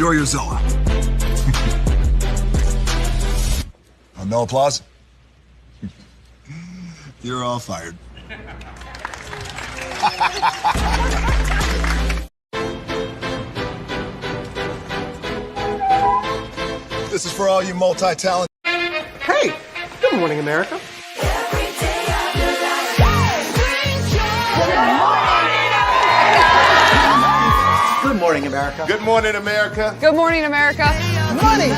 Enjoy your Zoa. No applause? You're all fired. This is for all you multi-talented. Hey, good morning, America. Good morning, America. Good morning, America. Good morning, America. Money.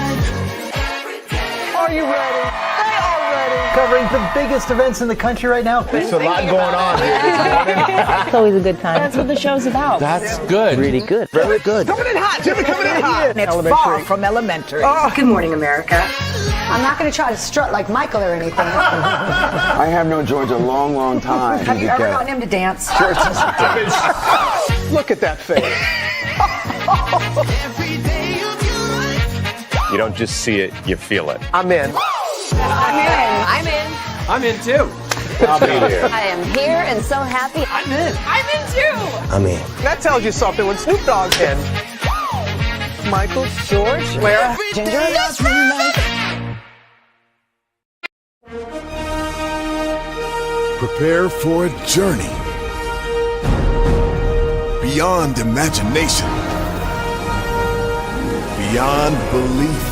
Are you ready? They are ready. Covering the biggest events in the country right now. There's a lot going on here this morning. It's always a good time. That's what the show's about. That's good. Really good. Very good. Coming in hot. Jimmy coming in hot. It's far from elementary. Oh. Good morning, America. I'm not going to try to strut like Michael or anything. I have known George a long, long time. Have you ever gotten him to dance? Look at that face. You don't just see it, you feel it. I'm in. I'm in. I'm in too. I'll be there. I am here and so happy. I'm in. I'm in too. I'm in. That tells you something when Snoop Dogg's in. Michael, George, Lara, Ginger. Prepare for a journey beyond imagination, beyond belief,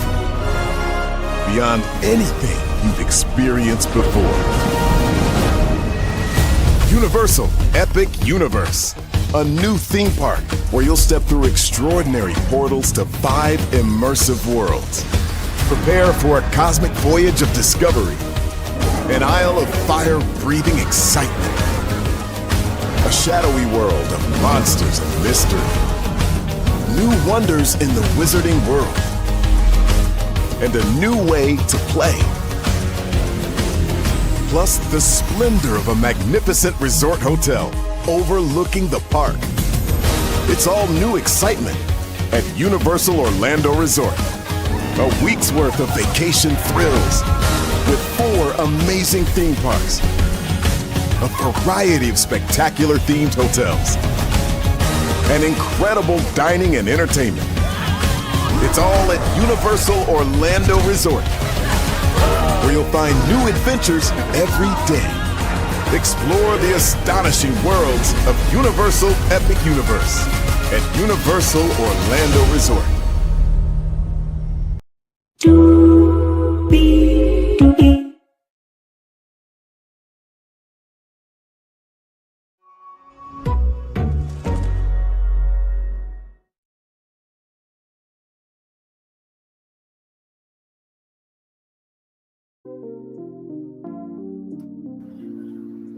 beyond anything you've experienced before. Universal Epic Universe, a new theme park where you'll step through extraordinary portals to 5 immersive worlds. Prepare for a cosmic voyage of discovery, an isle of fire-breathing excitement, a shadowy world of monsters and mystery, new wonders in the wizarding world, and a new way to play. Plus the splendor of a magnificent resort hotel overlooking the park. It's all new excitement at Universal Orlando Resort. A week's worth of vacation thrills with 4 amazing theme parks, a variety of spectacular themed hotels, and incredible dining and entertainment. It's all at Universal Orlando Resort, where you'll find new adventures every day. Explore the astonishing worlds of Universal Epic Universe at Universal Orlando Resort.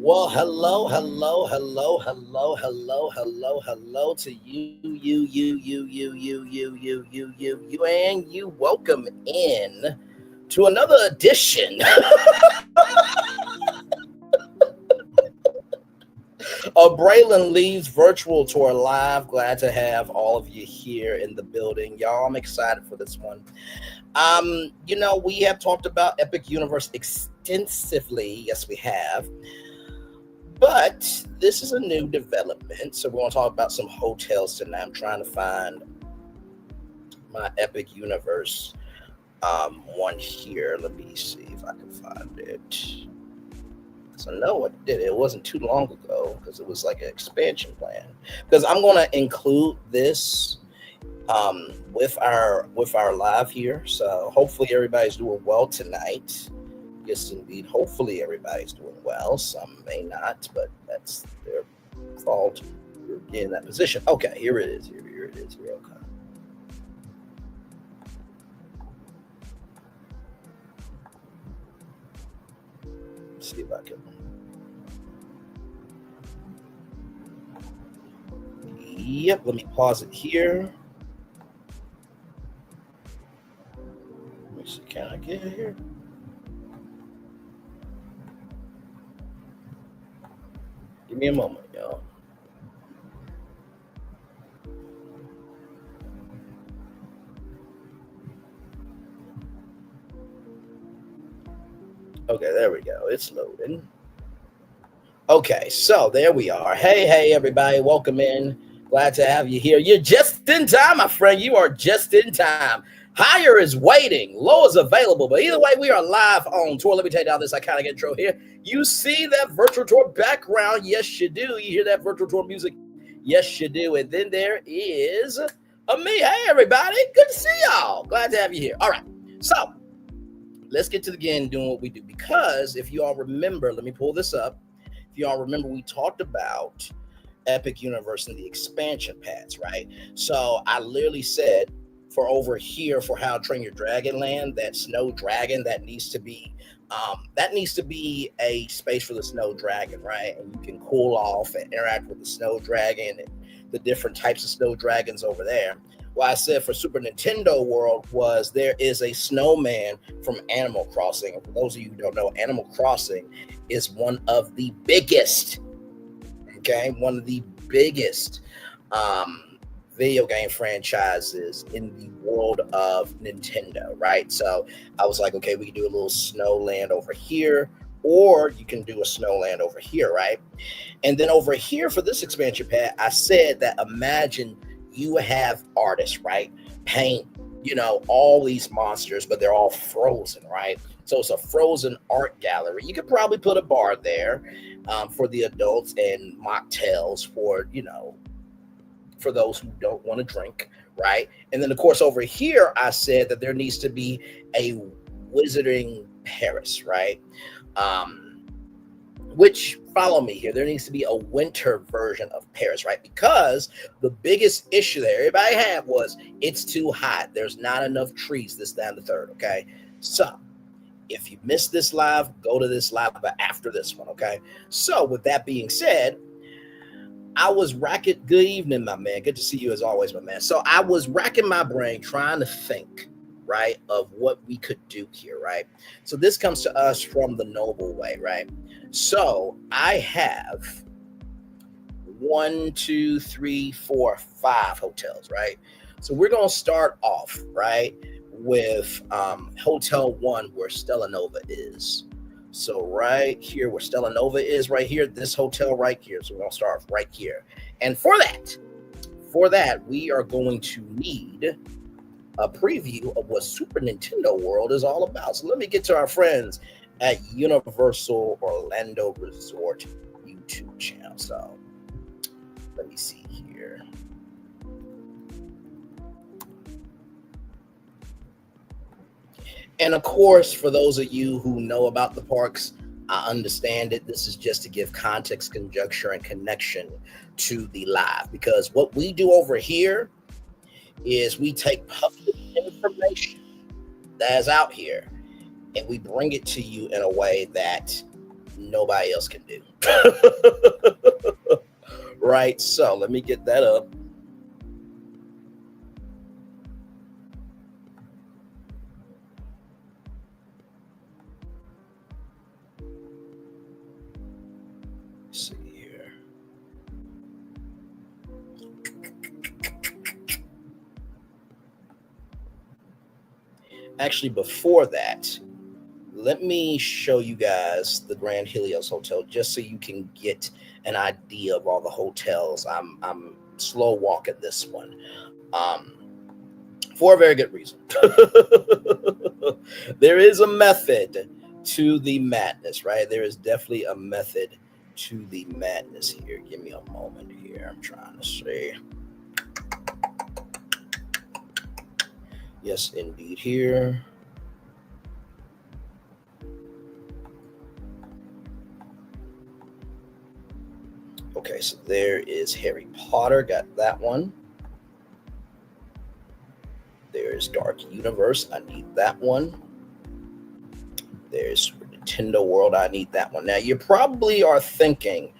Well, hello to you, and you. Welcome in to another edition of Braylon Leaves Virtual Tour Live. Glad to have all of you here in the building. Y'all, I'm excited for this one. We have talked about Epic Universe extensively. Yes, we have. But this is a new development, so we're going to talk about some hotels tonight. I'm trying to find my Epic Universe one here. Let me see if I can find it. So no, it did. It wasn't too long ago because it was like an expansion plan. Because I'm going to include this with our live here. So hopefully everybody's doing well tonight. Yes, indeed. Hopefully everybody's doing well. Some may not, but that's their fault. You're in that position. Okay, here it is. Here it is. Here, okay. Let's see if I can. Yep, let me pause it here. Let me see. Can I get it here? Give me a moment, y'all. Okay, there we go. It's loading. Okay, so there we are. Hey, everybody. Welcome in. Glad to have you here. You're just in time, my friend. You are just in time. Higher is waiting, low is available. But either way, we are live on tour. Let me take down this iconic intro here. You see that virtual tour background? Yes, you do. You hear that virtual tour music? Yes, you do. And then there is me. Hey, everybody. Good to see y'all. Glad to have you here. All right. So let's get to the again doing what we do. Because if you all remember, let me pull this up. If you all remember, we talked about Epic Universe and the expansion packs, right? So I literally said for over here for How to Train Your Dragon Land, that snow dragon that needs to be a space for the snow dragon, right? And you can cool off and interact with the snow dragon and the different types of snow dragons over there. What I said for Super Nintendo World was there is a snowman from Animal Crossing. For those of you who don't know, Animal Crossing is one of the biggest, one of the biggest video game franchises in the world of Nintendo, right? So I was like, okay, we can do a little Snowland over here, or you can do a Snowland over here, right? And then over here for this expansion pack, I said that imagine you have artists, right? Paint, all these monsters, but they're all frozen, right? So it's a frozen art gallery. You could probably put a bar there for the adults and mocktails for those who don't want to drink, right? And then, of course, over here, I said that there needs to be a Wizarding Paris, right? Which, follow me here, there needs to be a winter version of Paris, right? Because the biggest issue that everybody had was it's too hot. There's not enough trees, this, that, and the third, okay? So if you missed this live, go to this live, but after this one, okay? So with that being said, I was racking, good evening, my man. Good to see you as always, my man. So I was racking my brain trying to think, right, of what we could do here, right? So this comes to us from the Noble Way, right? So I have 1, 2, 3, 4, 5 hotels, right? So we're going to start off, right, with Hotel 1 where Stella Nova is. So right here where Stella Nova is, right here, this hotel right here. So we're going to start right here. And for that, we are going to need a preview of what Super Nintendo World is all about. So let me get to our friends at Universal Orlando Resort YouTube channel. So let me see here. And of course, for those of you who know about the parks, I understand it. This is just to give context, conjecture, and connection to the live. Because what we do over here is we take public information that is out here and we bring it to you in a way that nobody else can do. Right? So let me get that up. See here. Actually, before that, let me show you guys the Grand Helios Hotel just so you can get an idea of all the hotels. I'm slow walking this one for a very good reason. There is a method to the madness, right? There is definitely a method to the madness here. Give me a moment here. I'm trying to see. Yes, indeed here. Okay, so there is Harry Potter. Got that one. There's Dark Universe. I need that one. There's Super Nintendo World. I need that one. Now, you probably are thinking,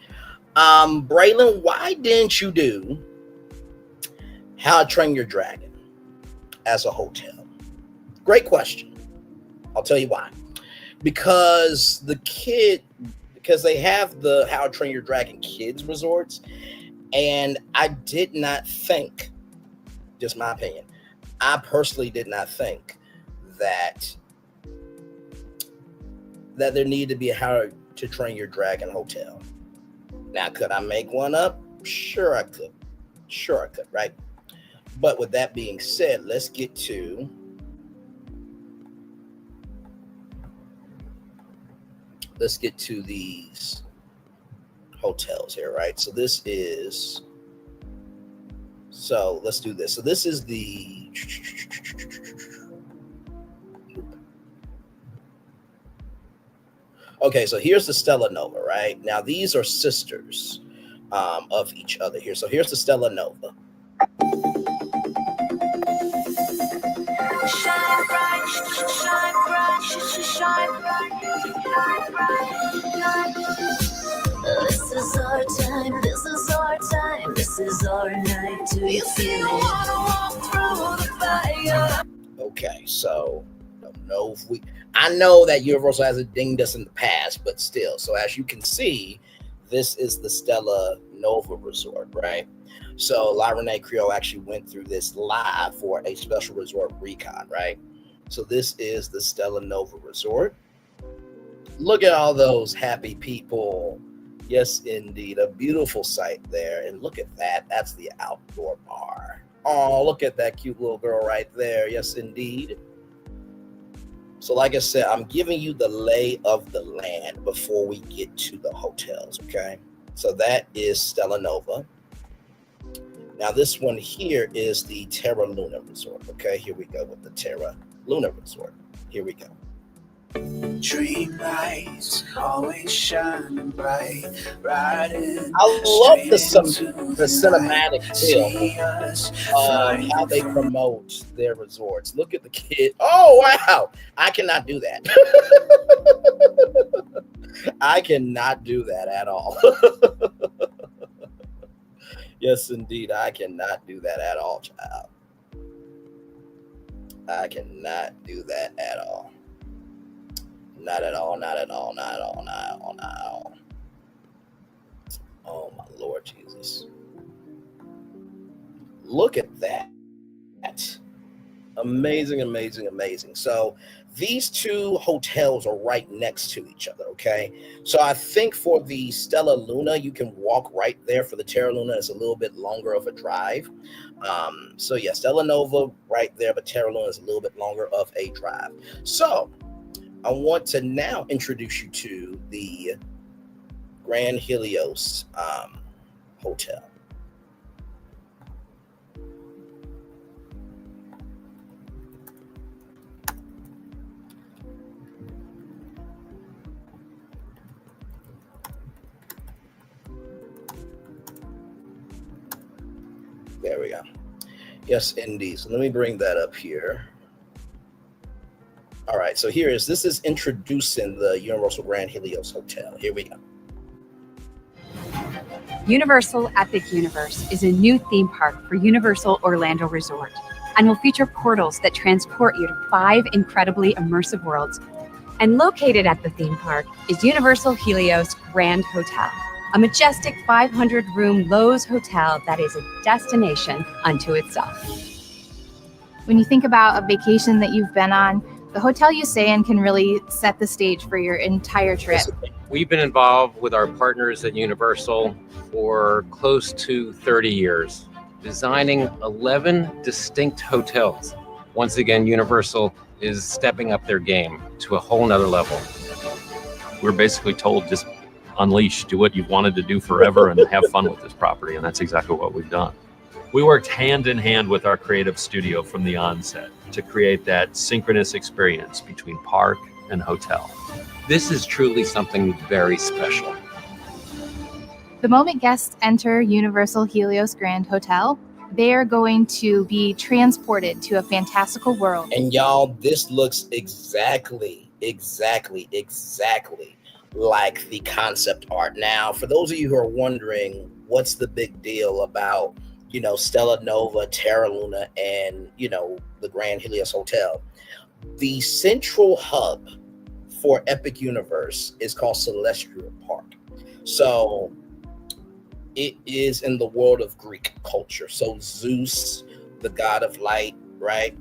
Braylon, why didn't you do How to Train Your Dragon as a hotel? Great question. I'll tell you why. Because they have the How to Train Your Dragon Kids resorts, and I did not think, just my opinion, I personally did not think that there needed to be a How to Train Your Dragon hotel. Now, could I make one up? Sure I could. shortcut, right? But with that being said, let's get to these hotels here, right? So let's do this. So this is the okay, so here's the Stella Nova, right? Now these are sisters of each other here. So here's the Stella Nova. Shine bright, shine bright, shine bright. This is our time, this is our time, this is our night. Do you feel it? Walk through the fire. Okay, so I know that Universal hasn't dinged us in the past, but still. So as you can see, this is the Stella Nova Resort, right? So La Renee Creole actually went through this live for a special resort recon, right? So this is the Stella Nova Resort. Look at all those happy people. Yes, indeed. A beautiful sight there. And look at that. That's the outdoor bar. Oh, look at that cute little girl right there. Yes, indeed. So like I said, I'm giving you the lay of the land before we get to the hotels, okay? So that is Stella Nova. Now this one here is the Terra Luna Resort, okay? Here we go with the Terra Luna Resort. Here we go. Dream lights always shining bright, riding. I love the cinematic feel of how they promote their resorts. Look at the kid. Oh, wow. I cannot do that. I cannot do that at all. Yes, indeed. I cannot do that at all, child. I cannot do that at all. Not at all, not at all, not at all, not at all, not at all. Oh, my Lord Jesus. Look at that. Amazing, amazing, amazing. So these two hotels are right next to each other, okay? So I think for the Stella Luna, you can walk right there. For the Terra Luna, it's a little bit longer of a drive. So yeah, Stella Nova right there, but Terra Luna is a little bit longer of a drive. So I want to now introduce you to the Grand Helios Hotel. There we go. Yes, indeed. So let me bring that up here. All right, so this is introducing the Universal Grand Helios Hotel. Here we go. Universal Epic Universe is a new theme park for Universal Orlando Resort and will feature portals that transport you to 5 incredibly immersive worlds. And located at the theme park is Universal Helios Grand Hotel, a majestic 500-room Lowe's hotel that is a destination unto itself. When you think about a vacation that you've been on, the hotel you stay in can really set the stage for your entire trip. We've been involved with our partners at Universal for close to 30 years, designing 11 distinct hotels. Once again, Universal is stepping up their game to a whole nother level. We're basically told, just unleash, do what you've wanted to do forever and have fun with this property. And that's exactly what we've done. We worked hand in hand with our creative studio from the onset to create that synchronous experience between park and hotel. This is truly something very special. The moment guests enter Universal Helios Grand Hotel, they are going to be transported to a fantastical world. And y'all, this looks exactly like the concept art. Now, for those of you who are wondering, what's the big deal about, Stella Nova, Terra Luna, and, the Grand Helios Hotel? The central hub for Epic Universe is called Celestial Park. So it is in the world of Greek culture. So Zeus, the god of light, right?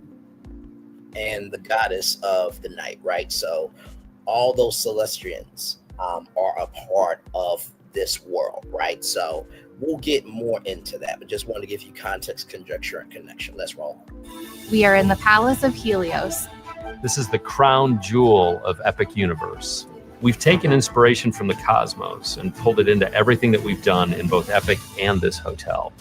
And the goddess of the night, right? So all those Celestians are a part of this world, right? So We'll get more into that, but just wanted to give you context, conjecture, and connection. Let's roll. We are in the Palace of Helios. This is the crown jewel of Epic Universe. We've taken inspiration from the cosmos and pulled it into everything that we've done in both Epic and this hotel.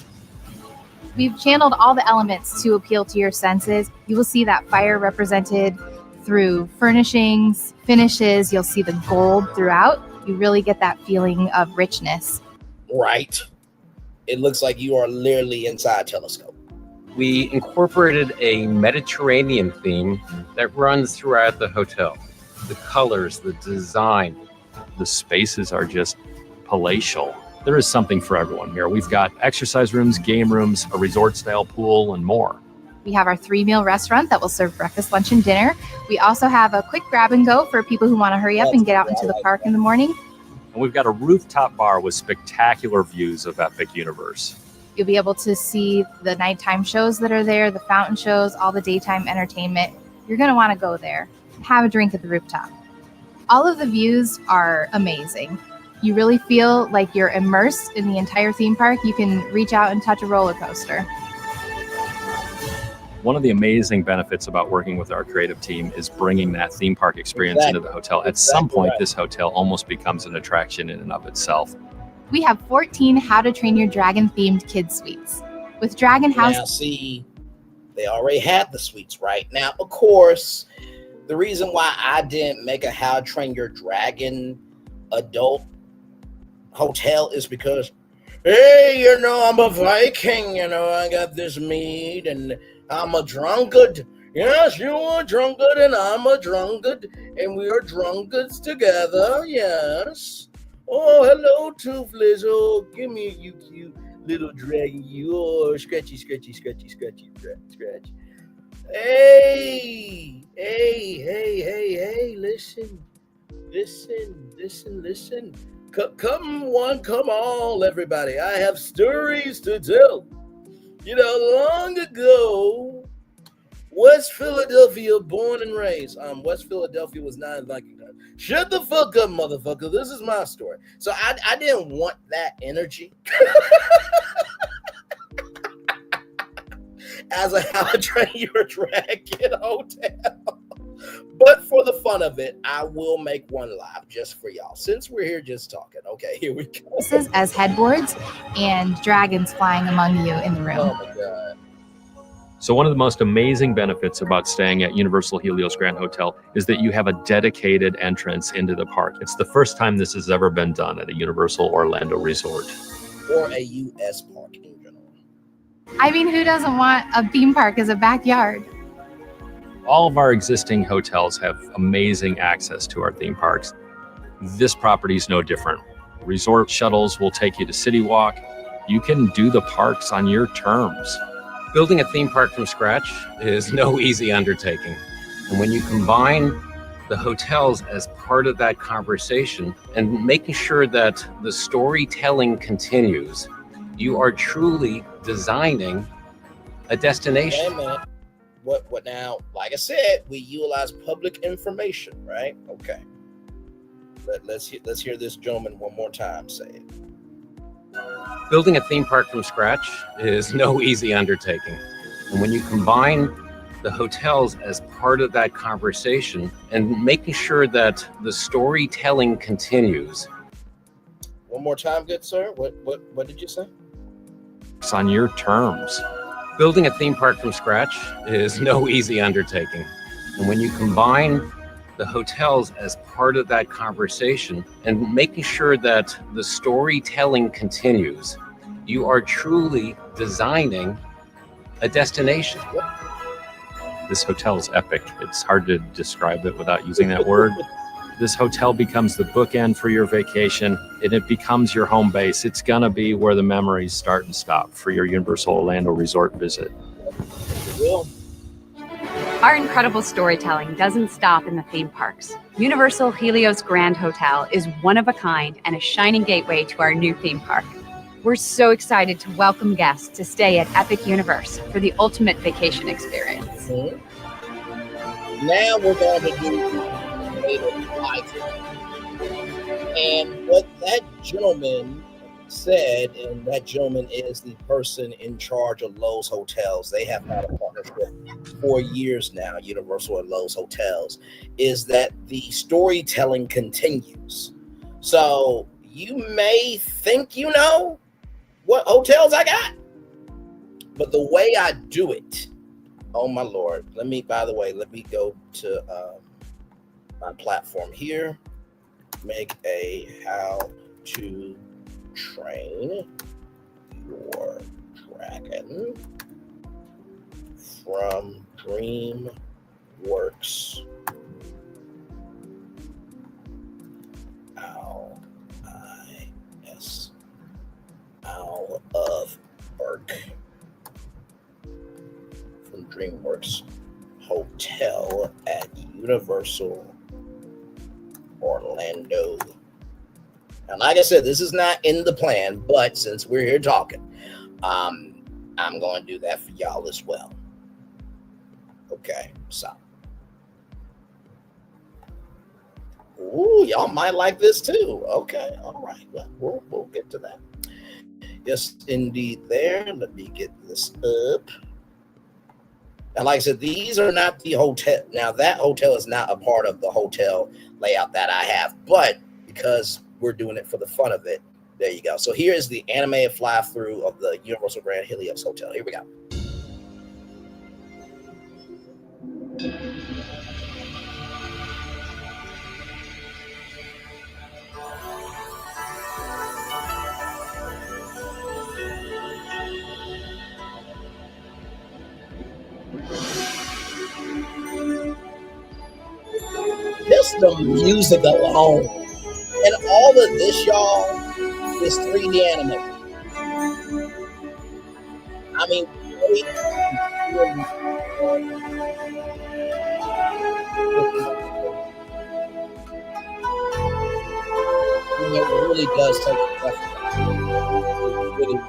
We've channeled all the elements to appeal to your senses. You will see that fire represented through furnishings, finishes. You'll see the gold throughout. You really get that feeling of richness. Right. It looks like you are literally inside Telescope. We incorporated a Mediterranean theme that runs throughout the hotel. The colors, the design. The spaces are just palatial. There is something for everyone here. We've got exercise rooms, game rooms, a resort-style pool, and more. We have our 3-meal restaurant that will serve breakfast, lunch, and dinner. We also have a quick grab and go for people who want to hurry up and get out into the park in the morning. And we've got a rooftop bar with spectacular views of Epic Universe. You'll be able to see the nighttime shows that are there, the fountain shows, all the daytime entertainment. You're going to want to go there. Have a drink at the rooftop. All of the views are amazing. You really feel like you're immersed in the entire theme park. You can reach out and touch a roller coaster. One of the amazing benefits about working with our creative team is bringing that theme park experience into the hotel. At some point, this hotel almost becomes an attraction in and of itself. We have 14 How to Train Your Dragon themed kids suites. With Dragon House. Now, see, they already had the suites, right? Now, of course, the reason why I didn't make a How to Train Your Dragon adult hotel is because, hey, I'm a Viking, I got this mead and I'm a drunkard. Yes, you are a drunkard and I'm a drunkard and we are drunkards together, yes. Oh, hello, Toothless. Oh, give me you cute little dragon. You scratchy, scratchy, scratchy, scratchy, scratch. Hey, listen. Come all, everybody. I have stories to tell. Long ago, West Philadelphia, born and raised. West Philadelphia was not in Viking time. Shut the fuck up, motherfucker. This is my story. So I didn't want that energy as a How to Train Your Dragon hotel. But for the fun of it, I will make one live just for y'all. Since we're here just talking. Okay, here we go. As headboards and dragons flying among you in the room. Oh my God. So one of the most amazing benefits about staying at Universal Helios Grand Hotel is that you have a dedicated entrance into the park. It's the first time this has ever been done at a Universal Orlando resort. Or a U.S. park in general. I mean, who doesn't want a theme park as a backyard? All of our existing hotels have amazing access to our theme parks. This property is no different. Resort shuttles will take you to City Walk. You can do the parks on your terms. Building a theme park from scratch is no easy undertaking. And when you combine the hotels as part of that conversation and making sure that the storytelling continues, you are truly designing a destination. Hey, man. What now? Like I said, we utilize public information, right? Okay. Let's hear this gentleman one more time say it. Building a theme park from scratch is no easy undertaking. And when you combine the hotels as part of that conversation and making sure that the storytelling continues. One more time, good sir. What did you say? It's on your terms. Building a theme park from scratch is no easy undertaking. And when you combine the hotels as part of that conversation and making sure that the storytelling continues, you are truly designing a destination. This hotel is epic. It's hard to describe it without using that word. This hotel becomes the bookend for your vacation, and it becomes your home base. It's gonna be where the memories start and stop for your Universal Orlando resort visit. Our incredible storytelling doesn't stop in the theme parks. Universal Helios Grand Hotel is one of a kind and a shining gateway to our new theme park. We're so excited to welcome guests to stay at Epic Universe for the ultimate vacation experience. Mm-hmm. Now we're going to do and what that gentleman said, and that gentleman is the person in charge of Lowe's Hotels. They have had a partnership for years now, Universal and Lowe's Hotels, is that the storytelling continues. So you may think you know what hotels I got, but the way I do it, oh my Lord, let me go to my platform here, make a how to train your dragon from DreamWorks. Owl of Burke from DreamWorks Hotel at Universal Orlando. And like I said, this is not in the plan, but since we're here talking, I'm going to do that for y'all as well. Okay, so. Ooh, y'all might like this too. Okay, all right. Well, we'll get to that. Yes, indeed. There. Let me get this up. And like I said, these are not the hotel. Now, that hotel is not a part of the hotel layout that I have, but because we're doing it for the fun of it, there you go. So here is the animated fly-through of the Universal Grand Helios Hotel. Here we go. Just the music alone. And all of this, y'all, is 3D animated. I mean, it really does take effort. It really.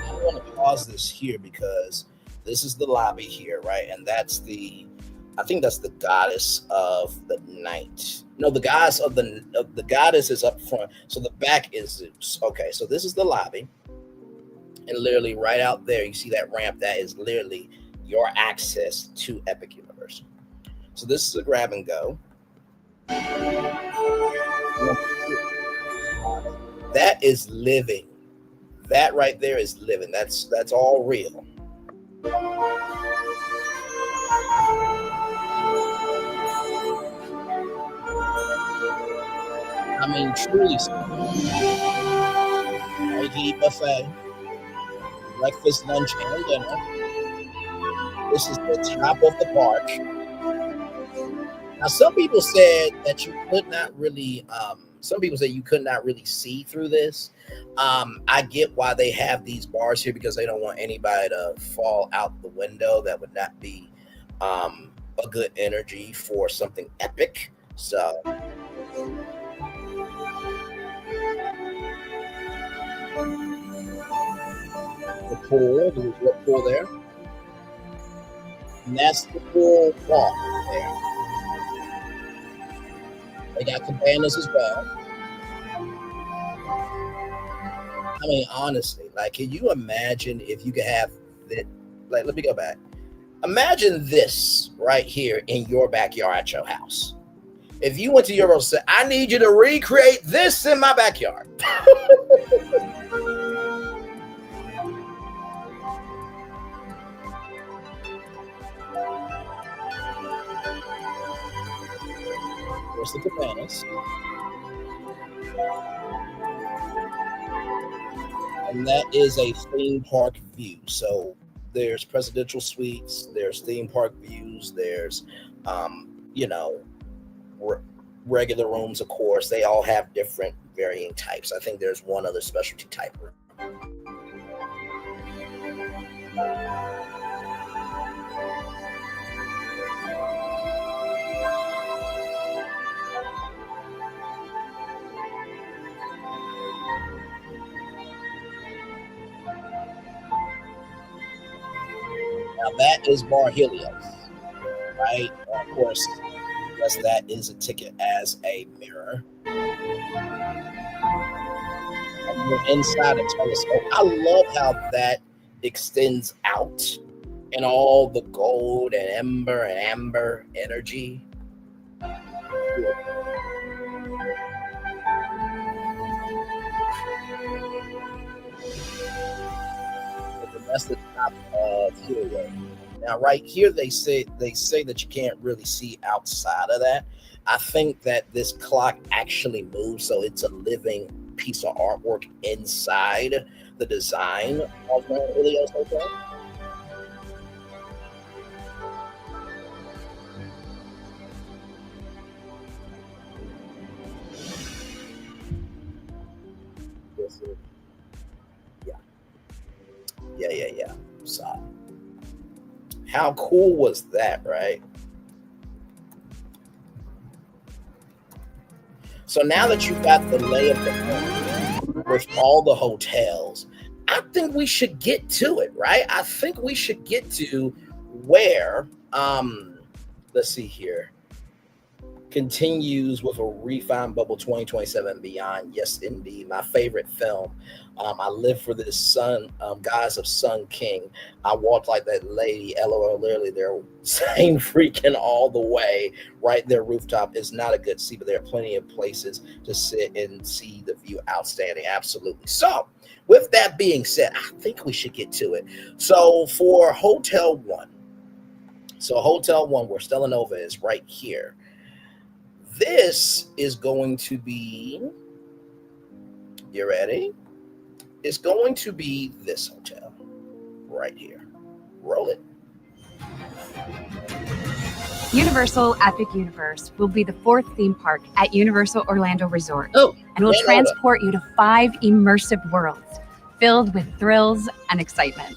I want to pause this here because this is the lobby here, right? And that's I think that's the goddess of the night. No, the goddess of the goddess is up front. So the back is Zeus. Okay, so this is the lobby. And literally right out there, you see that ramp. That is literally your access to Epic Universe. So this is a grab and go. That is living. That right there is living. That's all real. I mean, truly. All-you-can-eat buffet, breakfast, lunch, and dinner. This is the top of the park. Now, some people said that you could not really. Some people say you could not really see through this. I get why they have these bars here because they don't want anybody to fall out the window. That would not be a good energy for something epic. So. The pool, there's a pool there. And that's the pool bar there. They got cabanas as well. I mean, honestly, like, can you imagine if you could have that? Like, let me go back. Imagine this right here in your backyard at your house. If you went to your house and said, I need you to recreate this in my backyard. There's the cabanas. And that is a theme park view. So there's presidential suites, there's theme park views, there's, regular rooms, of course. They all have different varying types. I think there's one other specialty type room. Now that is Bar Helios, right? Of course, yes, that is a ticket as a mirror. And we're inside a telescope. I love how that extends out and all the gold and amber energy. That's the top of Helio. Now, right here, they say that you can't really see outside of that. I think that this clock actually moves, so it's a living piece of artwork inside the design of Helio's hotel. Yeah. So, how cool was that, right? So now that you've got the lay of the land with all the hotels, I think we should get to it, right? I think we should get to where, let's see here, continues with a refined bubble 2027 and beyond. Yes, indeed. My favorite film. I live for this Sun, Guys of Sun King. I walked like that lady, LOL, literally they're saying freaking all the way. Right there, rooftop is not a good seat, but there are plenty of places to sit and see the view. Outstanding, absolutely. So, with that being said, I think we should get to it. So, for Hotel 1, where Stella Nova is right here, this is going to be, you ready? It's going to be this hotel right here. Roll it. Universal Epic Universe will be the 4th theme park at Universal Orlando Resort and will transport you to 5 immersive worlds filled with thrills and excitement.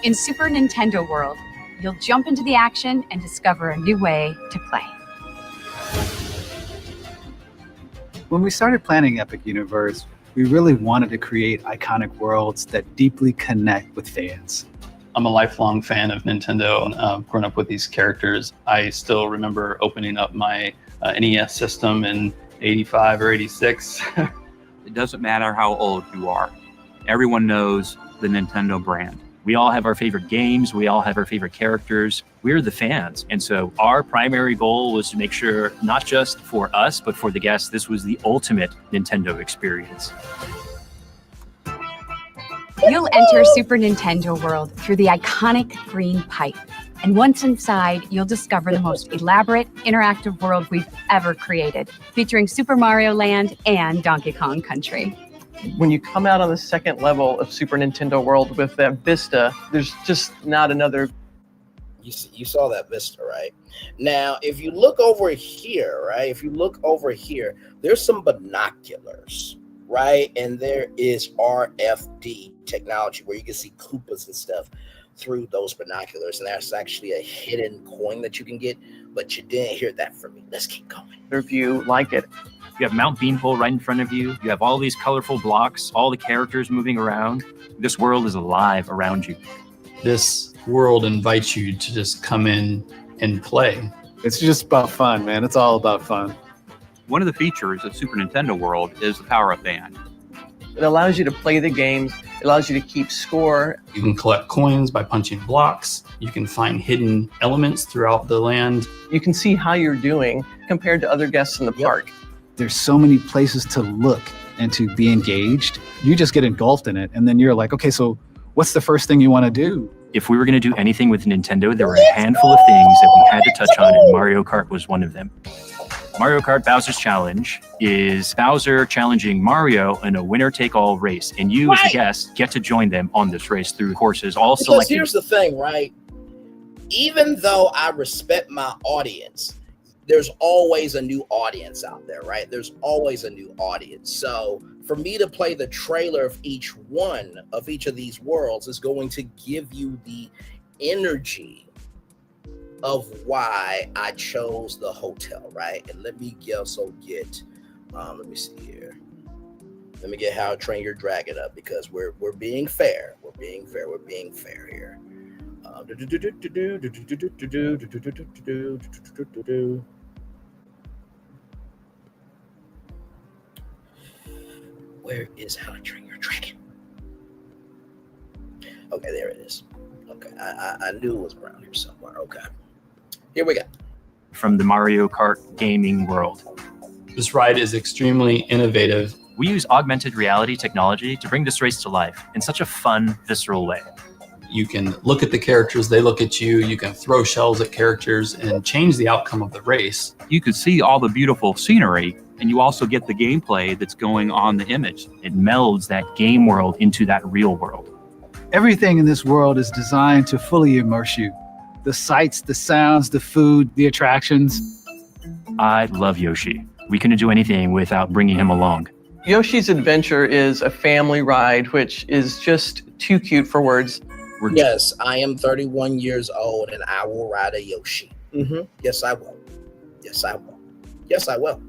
In Super Nintendo World, you'll jump into the action and discover a new way to play. When we started planning Epic Universe, we really wanted to create iconic worlds that deeply connect with fans. I'm a lifelong fan of Nintendo and grown up with these characters. I still remember opening up my NES system in 85 or 86. It doesn't matter how old you are. Everyone knows the Nintendo brand. We all have our favorite games. We all have our favorite characters. We're the fans. And so our primary goal was to make sure, not just for us, but for the guests, this was the ultimate Nintendo experience. You'll enter Super Nintendo World through the iconic green pipe. And once inside, you'll discover the most elaborate, interactive world we've ever created, featuring Super Mario Land and Donkey Kong Country. When you come out on the second level of Super Nintendo World with that vista, there's just not another. You saw that vista, right? Now, if you look over here, right? There's some binoculars, right? And there is RFD technology where you can see Koopas and stuff through those binoculars. And that's actually a hidden coin that you can get, but you didn't hear that from me. Let's keep going. If you like it. You have Mount Beanpole right in front of you. You have all these colorful blocks, all the characters moving around. This world is alive around you. This world invites you to just come in and play. It's just about fun, man. It's all about fun. One of the features of Super Nintendo World is the power-up band. It allows you to play the games. It allows you to keep score. You can collect coins by punching blocks. You can find hidden elements throughout the land. You can see how you're doing compared to other guests in the park. There's so many places to look and to be engaged. You just get engulfed in it, and then you're like, okay, so what's the first thing you want to do? If we were going to do anything with Nintendo, there were a handful of things that we had to touch on, and Mario Kart was one of them. Mario Kart Bowser's Challenge is Bowser challenging Mario in a winner-take-all race, and you, as the guest, get to join them on this race through courses all selected. Because here's the thing, right? Even though I respect my audience, there's always a new audience out there, right? There's always a new audience. So for me to play the trailer of each of these worlds is going to give you the energy of why I chose the hotel, right? And let me also get, let me see here. Let me get How to Train Your Dragon up, because we're being fair. We're being fair here. Where is How to Train Your Dragon? Okay, there it is. Okay, I knew it was around here somewhere. Okay, here we go. From the Mario Kart gaming world. This ride is extremely innovative. We use augmented reality technology to bring this race to life in such a fun, visceral way. You can look at the characters, they look at you, you can throw shells at characters and change the outcome of the race. You can see all the beautiful scenery, and you also get the gameplay that's going on the image. It melds that game world into that real world. Everything in this world is designed to fully immerse you. The sights, the sounds, the food, the attractions. I love Yoshi. We couldn't do anything without bringing him along. Yoshi's Adventure is a family ride, which is just too cute for words. Yes, I am 31 years old and I will ride a Yoshi. Yes, I will. Yes, I will. Yes, I will.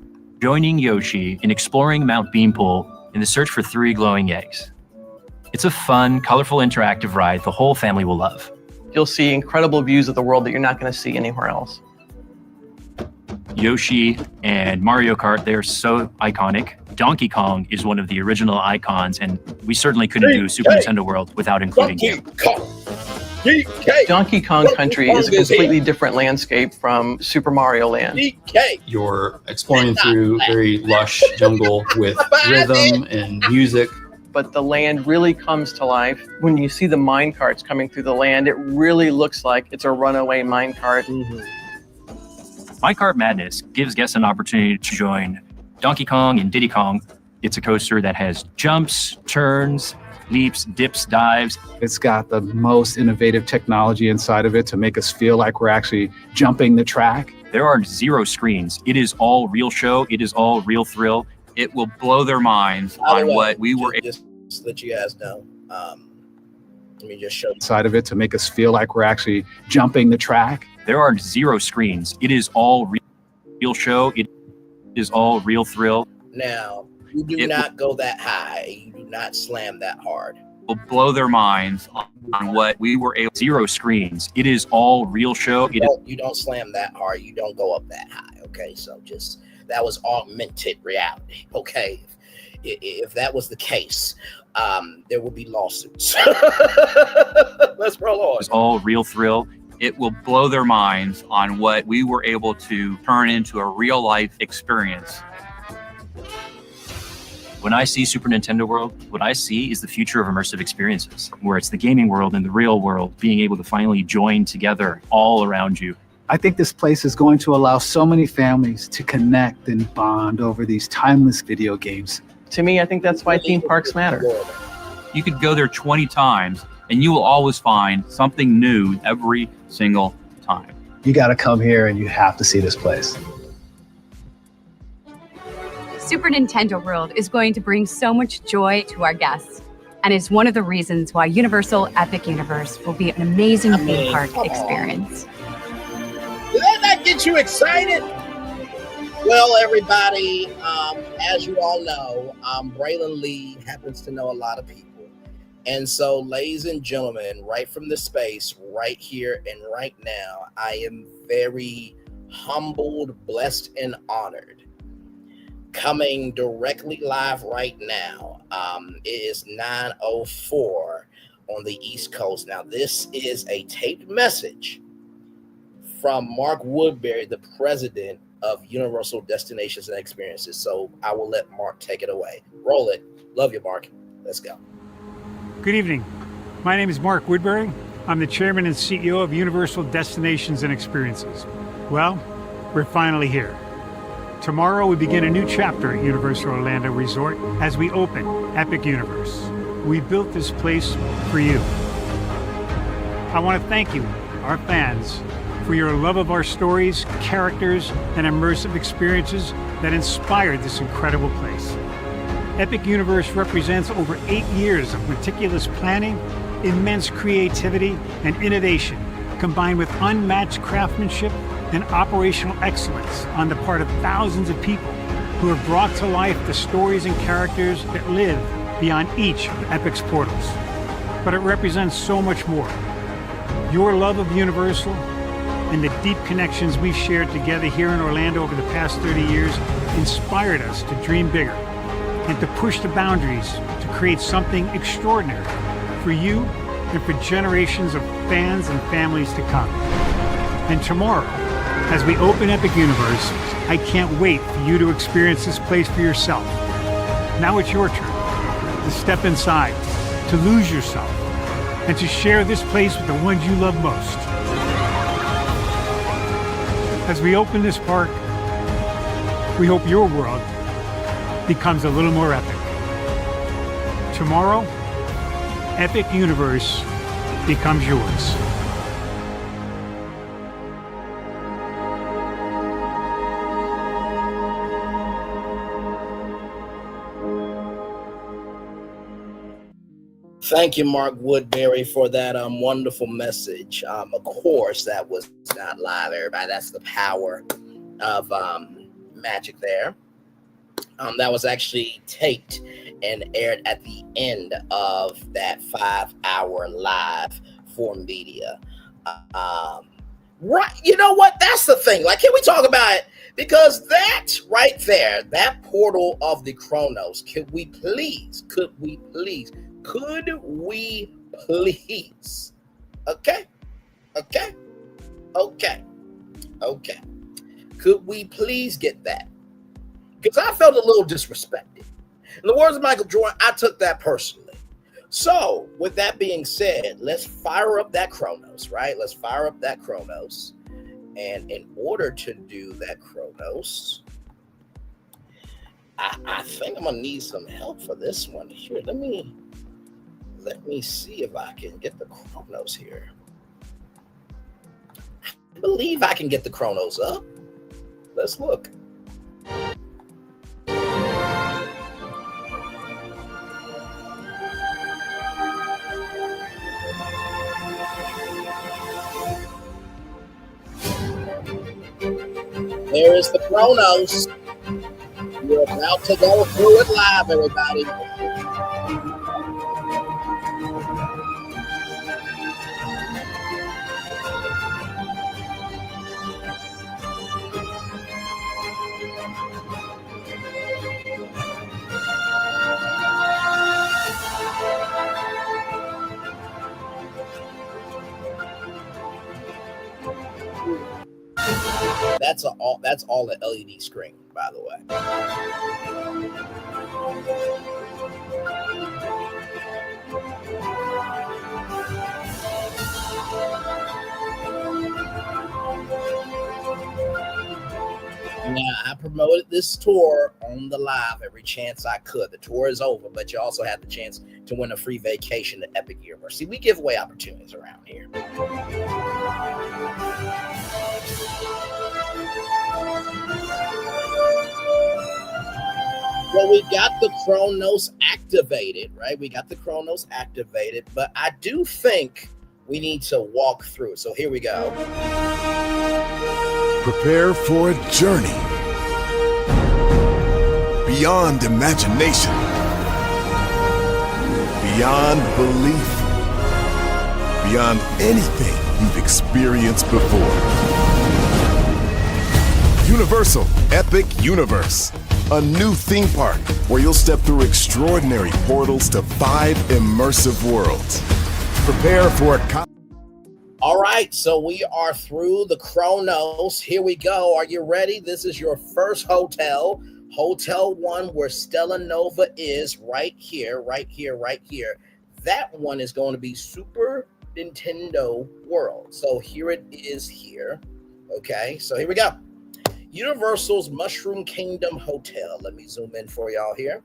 Joining Yoshi in exploring Mount Beanpole in the search for 3 glowing eggs. It's a fun, colorful, interactive ride the whole family will love. You'll see incredible views of the world that you're not going to see anywhere else. Yoshi and Mario Kart, they're so iconic. Donkey Kong is one of the original icons, and we certainly couldn't do Super Nintendo World without including him. Donkey Kong Country is a completely different landscape from Super Mario Land. You're exploring through very lush jungle with rhythm and music. But the land really comes to life. When you see the mine carts coming through the land, it really looks like it's a runaway mine cart. Minecart Madness gives guests an opportunity to join Donkey Kong and Diddy Kong. It's a coaster that has jumps, turns, leaps, dips, dives. It's got the most innovative technology inside of it to make us feel like we're actually jumping the track. There are 0 screens. It is all real show. It is all real thrill. It will blow their minds on what we were able to let you guys know. Let me just show you inside of it to make us feel like we're actually jumping the track. There are 0 screens. It is all real show. It is all real thrill. Now, you do not go that high. You do not slam that hard. Will blow their minds on what we were able. 0 screens. It is all real show. You don't slam that hard. You don't go up that high. Okay, so just that was augmented reality. Okay, if that was the case, there would be lawsuits. Let's roll on. It's all real thrill. It will blow their minds on what we were able to turn into a real life experience. When I see Super Nintendo World, what I see is the future of immersive experiences, where it's the gaming world and the real world being able to finally join together all around you. I think this place is going to allow so many families to connect and bond over these timeless video games. To me, I think that's why theme parks matter. You could go there 20 times and you will always find something new every single time. You got to come here and you have to see this place. Super Nintendo World is going to bring so much joy to our guests and is one of the reasons why Universal Epic Universe will be an amazing theme park experience. Did that not get you excited? Well, everybody, as you all know, Braylon Lee happens to know a lot of people. And so, ladies and gentlemen, right from the space, right here and right now, I am very humbled, blessed, and honored. Coming directly live right now, it is 9:04 on the East Coast. Now, this is a taped message from Mark Woodbury, the president of Universal Destinations and Experiences. So I will let Mark take it away. Roll it. Love you, Mark. Let's go. Good evening. My name is Mark Woodbury. I'm the chairman and CEO of Universal Destinations and Experiences. Well, we're finally here. Tomorrow we begin a new chapter at Universal Orlando Resort as we open Epic Universe. We built this place for you. I want to thank you, our fans, for your love of our stories, characters, and immersive experiences that inspired this incredible place. Epic Universe represents over 8 years of meticulous planning, immense creativity, and innovation, combined with unmatched craftsmanship and operational excellence on the part of thousands of people who have brought to life the stories and characters that live beyond each of Epic's portals. But it represents so much more. Your love of Universal and the deep connections we've shared together here in Orlando over the past 30 years inspired us to dream bigger and to push the boundaries to create something extraordinary for you and for generations of fans and families to come. And tomorrow, as we open Epic Universe, I can't wait for you to experience this place for yourself. Now it's your turn to step inside, to lose yourself, and to share this place with the ones you love most. As we open this park, we hope your world becomes a little more epic. Tomorrow, Epic Universe becomes yours. Thank you, Mark Woodbury, for that wonderful message. Of course, that was not live, everybody. That's the power of magic there. That was actually taped and aired at the end of that 5-hour live for media. Right, you know what? That's the thing. Like, can we talk about it? Because that right there, that portal of the Chronos, could we please? Okay. Could we please get that? Because I felt a little disrespected. In the words of Michael Jordan, I took that personally. So, with that being said, let's fire up that Chronos, right? Let's fire up that Chronos. And in order to do that Chronos, I think I'm gonna need some help for this one. Here, let me see if I can get the Chronos here. I believe I can get the Chronos up. Let's look. There is the Chronos. We're about to go through it live, everybody. That's all the LED screen, by the way. Now, I promoted this tour on the live every chance I could. The tour is over, but you also have the chance to win a free vacation to Epic Universe. See, we give away opportunities around here. Well, we got the Chronos activated, right? We got the Chronos activated, but I do think we need to walk through. So here we go. Prepare for a journey beyond imagination, beyond belief, beyond anything you've experienced before. Universal Epic Universe, a new theme park where you'll step through extraordinary portals to 5 immersive worlds. Prepare for a All right, so we are through the Chronos. Here we go. Are you ready? This is your first hotel, Hotel 1, where Stella Nova is right here. That one is going to be Super Nintendo World. So here it is here. Okay, so here we go. Universal's Mushroom Kingdom Hotel. Let me zoom in for y'all here.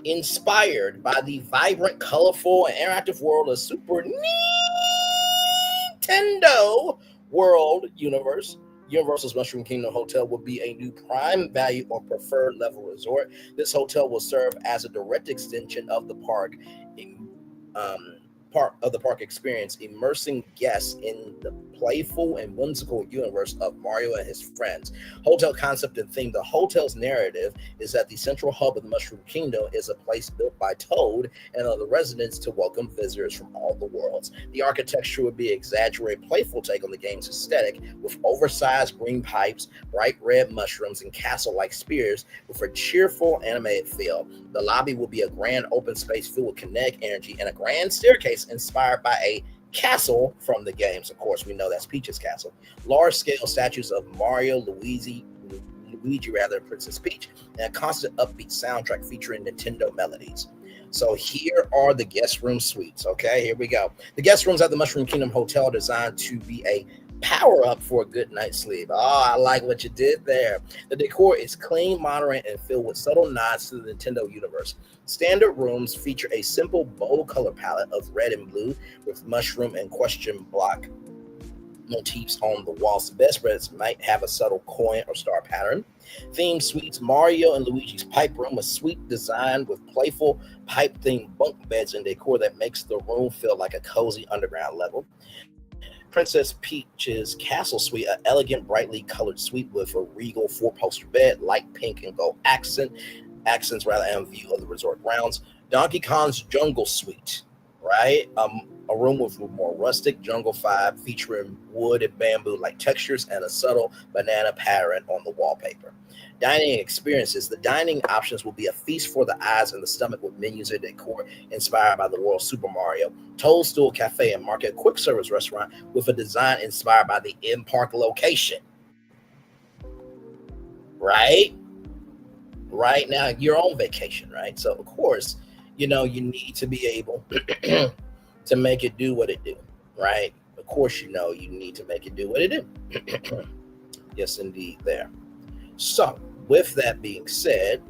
Inspired by the vibrant, colorful, and interactive world of Super Nintendo World Universe, Universal's Mushroom Kingdom Hotel will be a new prime value or preferred level resort. This hotel will serve as a direct extension of the park, park experience, immersing guests in the playful and whimsical universe of Mario and his friends. Hotel concept and theme. The hotel's narrative is that the central hub of the Mushroom Kingdom is a place built by Toad and other residents to welcome visitors from all the worlds. The architecture would be an exaggerated, playful take on the game's aesthetic, with oversized green pipes, bright red mushrooms, and castle-like spears with a cheerful animated feel. The lobby will be a grand open space filled with kinetic energy and a grand staircase inspired by a castle from the games. Of course, we know that's Peach's castle. Large-scale statues of Mario, Luigi, Princess Peach, and a constant upbeat soundtrack featuring Nintendo melodies. So here are the guest room suites. Okay, here we go. The guest rooms at the Mushroom Kingdom Hotel are designed to be a power up for a good night's sleep. Oh, I like what you did there. The decor is clean, modern, and filled with subtle nods to the Nintendo universe. Standard rooms feature a simple, bold color palette of red and blue with mushroom and question block motifs on the walls. The bedspreads might have a subtle coin or star pattern. Theme suites: Mario and Luigi's Pipe Room, a suite designed with playful pipe-themed bunk beds and decor that makes the room feel like a cozy underground level. Princess Peach's Castle Suite, an elegant, brightly colored suite with a regal four-poster bed, light pink and gold accents and view of the resort grounds. Donkey Kong's Jungle Suite, right? A room with more rustic jungle vibe, featuring wood and bamboo-like textures and a subtle banana pattern on the wallpaper. Dining experiences. The dining options will be a feast for the eyes and the stomach, with menus and decor inspired by the world of Super Mario. Toadstool Cafe and Market, quick service restaurant with a design inspired by the in-park location. Right now, you're on vacation, right? So of course, you need to be able to make it do what it do, right? Of course, you need to make it do what it do. Yes, indeed, there. So, with that being said,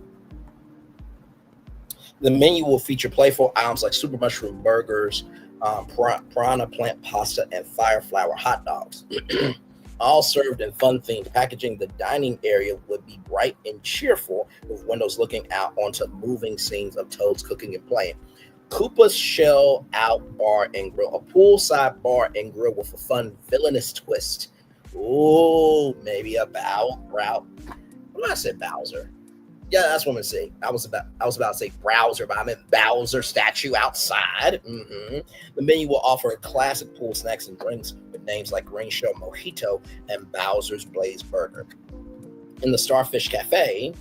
the menu will feature playful items like super mushroom burgers, piranha plant pasta, and fire flower hot dogs. All served in fun-themed packaging. The dining area would be bright and cheerful, with windows looking out onto moving scenes of Toads cooking and playing. Koopa's Shell Out Bar and Grill, a poolside bar and grill with a fun villainous twist. Ooh, maybe a route. What did I say, Bowser? Yeah, that's what I'm gonna say. I was about to say browser, but I meant Bowser statue outside. The menu will offer classic pool snacks and drinks with names like Green Shell Mojito and Bowser's Blaze Burger. In the Starfish Cafe,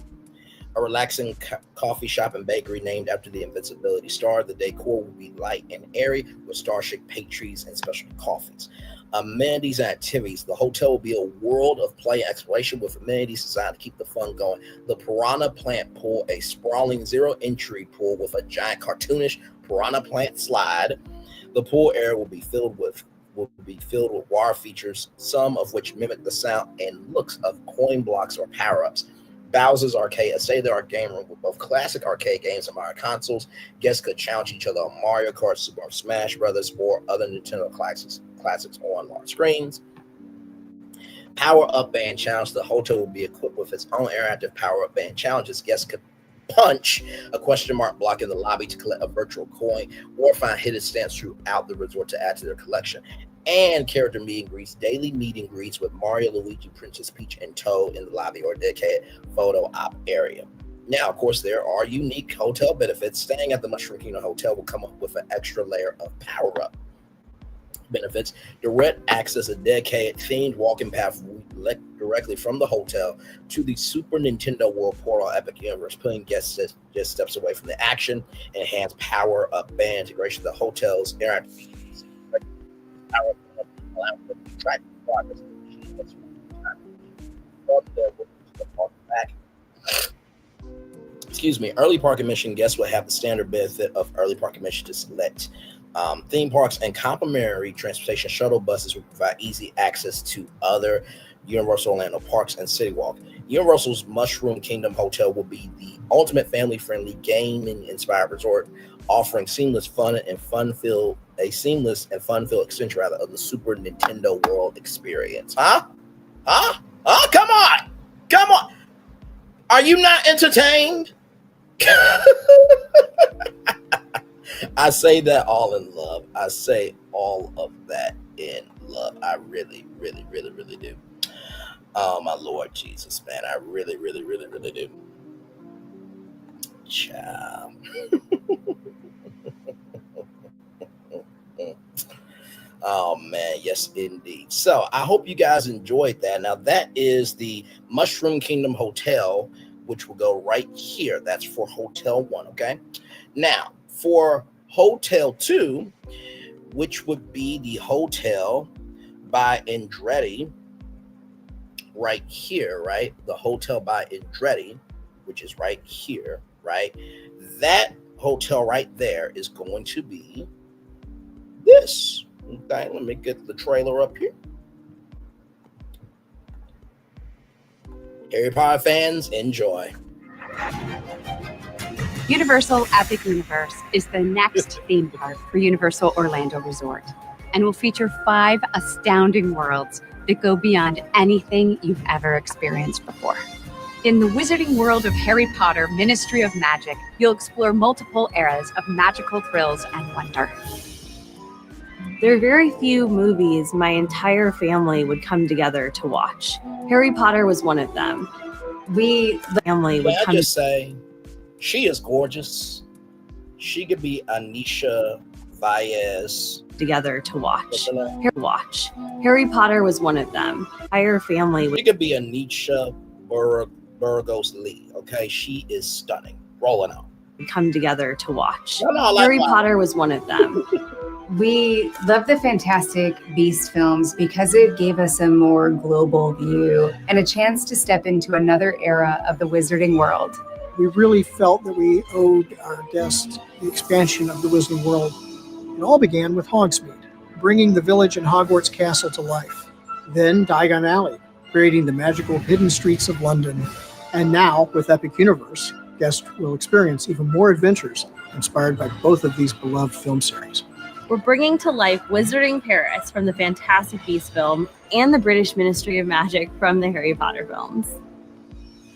a relaxing coffee shop and bakery named after the Invincibility Star. The decor will be light and airy with star-shaped pastries and specialty coffees. Amenities and activities. The hotel will be a world of play and exploration with amenities designed to keep the fun going. The Piranha Plant Pool, a sprawling zero-entry pool with a giant cartoonish piranha plant slide. The pool area will be filled with wire features, some of which mimic the sound and looks of coin blocks or power-ups. Bowser's Arcade, a state-of-the-art game room with both classic arcade games and Mario consoles. Guests could challenge each other on Mario Kart, Super Mario Smash Brothers, or other Nintendo classics on large screens. Power-Up Band Challenge. The hotel will be equipped with its own interactive Power-Up Band challenges. Guests could punch a question mark block in the lobby to collect a virtual coin, or find hidden stamps throughout the resort to add to their collection. And character meet and greets, daily meet and greets with Mario, Luigi, Princess Peach, and Toad in the lobby or dedicated photo op area. Now, of course, there are unique hotel benefits. Staying at the Mushroom Kingdom Hotel will come up with an extra layer of power-up benefits. Direct access, a dedicated themed walking path directly from the hotel to the Super Nintendo World Portal Epic Universe, putting guests just steps away from the action. Enhanced power-up band integration. The hotel's interactive power allowing them to track progress. Excuse me. Early park admission guests will have the standard benefit of early park admission to select theme parks, and complimentary transportation shuttle buses will provide easy access to other Universal Orlando parks and City Walk. Universal's Mushroom Kingdom Hotel will be the ultimate family-friendly, gaming-inspired resort, offering seamless and fun-filled extension of the Super Nintendo World experience. Come on! Are you not entertained? I say that all in love. I say all of that in love. I really, really, really, really do. Oh, my Lord Jesus, man. I really, really, really, really do. Child. Oh, man. Yes, indeed. So I hope you guys enjoyed that. Now, that is the Mushroom Kingdom Hotel, which will go right here. That's for Hotel 1, okay? Now, for Hotel 2, which would be the Hotel by Andretti, right here, right? The Hotel by Andretti, which is right here, right? That hotel right there is going to be this. Okay, let me get the trailer up here. Harry Potter fans, enjoy. Universal Epic Universe is the next theme park for Universal Orlando Resort and will feature 5 astounding worlds that go beyond anything you've ever experienced before. In the wizarding world of Harry Potter Ministry of Magic, you'll explore multiple eras of magical thrills and wonder. There are very few movies my entire family would come together to watch. Harry Potter was one of them. The family would come. Just say, she is gorgeous. She could be Anisha Valles together to watch. Harry Potter was one of them. Entire family would. She could be Anisha Burgos Lee. Okay, she is stunning. Rolling out. Come together to watch. No, Harry Potter was one of them. We love the Fantastic Beasts films because it gave us a more global view and a chance to step into another era of the wizarding world. We really felt that we owed our guests the expansion of the Wizarding World. It all began with Hogsmeade, bringing the village and Hogwarts Castle to life. Then Diagon Alley, creating the magical hidden streets of London. And now, with Epic Universe, guests will experience even more adventures inspired by both of these beloved film series. We're bringing to life Wizarding Paris from the Fantastic Beasts film and the British Ministry of Magic from the Harry Potter films.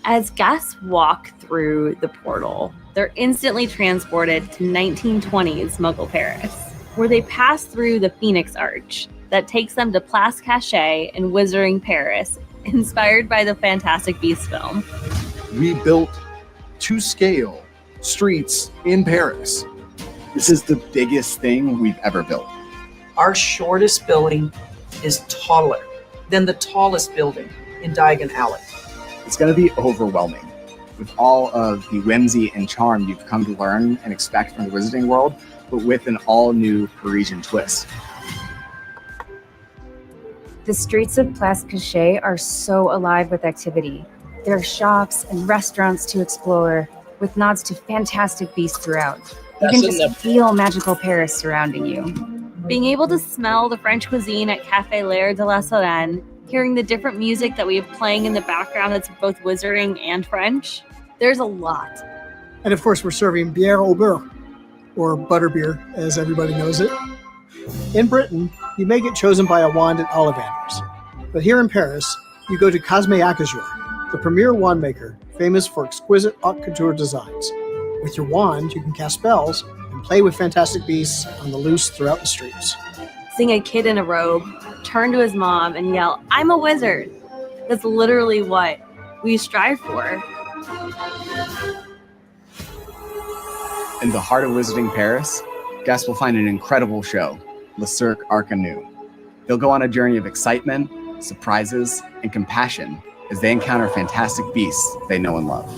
As guests walk through the portal, they're instantly transported to 1920s Muggle Paris, where they pass through the Phoenix Arch that takes them to Place Cachet in Wizarding Paris, inspired by the Fantastic Beasts film. We built to scale streets in Paris. This is the biggest thing we've ever built. Our shortest building is taller than the tallest building in Diagon Alley. It's going to be overwhelming with all of the whimsy and charm you've come to learn and expect from the Wizarding World, but with an all-new Parisian twist. The streets of Place Cachet are so alive with activity. There are shops and restaurants to explore, with nods to Fantastic Beasts throughout. You can just feel magical Paris surrounding you. Being able to smell the French cuisine at Café L'air de la Solène, hearing the different music that we have playing in the background that's both wizarding and French, there's a lot. And of course, we're serving bière au beurre, or butterbeer, as everybody knows it. In Britain, you may get chosen by a wand at Ollivander's. But here in Paris, you go to Cosme Acajou, the premier wand maker, famous for exquisite haute couture designs. With your wand, you can cast spells and play with Fantastic Beasts on the loose throughout the streets. Seeing a kid in a robe turn to his mom and yell, "I'm a wizard." That's literally what we strive for. In the heart of Wizarding Paris, guests will find an incredible show, Le Cirque Arcanu. They'll go on a journey of excitement, surprises, and compassion as they encounter fantastic beasts they know and love.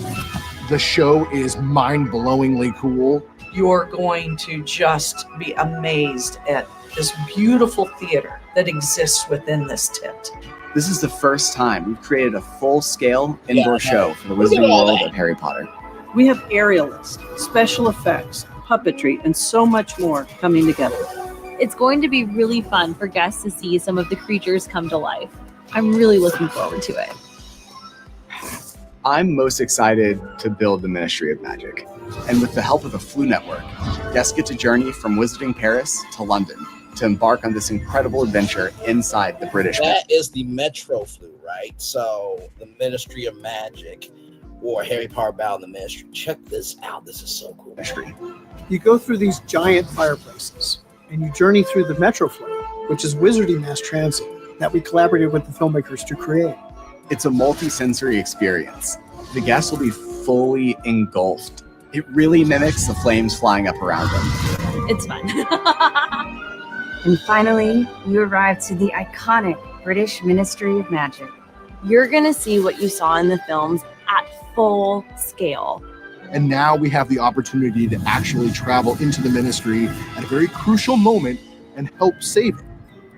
The show is mind-blowingly cool. You're going to just be amazed at this beautiful theater that exists within this tent. This is the first time we've created a full-scale indoor show for the Wizarding World of Harry Potter. We have aerialists, special effects, puppetry, and so much more coming together. It's going to be really fun for guests to see some of the creatures come to life. I'm really looking forward to it. I'm most excited to build the Ministry of Magic. And with the help of the Flu Network, guests get to journey from Wizarding Paris to London to embark on this incredible adventure inside the British. That is the Metro Flu, right? So the Ministry of Magic or Harry Potter Battle in the Ministry. Check this out. This is so cool. You go through these giant fireplaces, and you journey through the Metroflow, which is wizarding mass transit that we collaborated with the filmmakers to create. It's a multi-sensory experience. The guests will be fully engulfed. It really mimics the flames flying up around them. It's fun. And finally, you arrive to the iconic British Ministry of Magic. You're going to see what you saw in the films at full scale. And now we have the opportunity to actually travel into the ministry at a very crucial moment and help save it.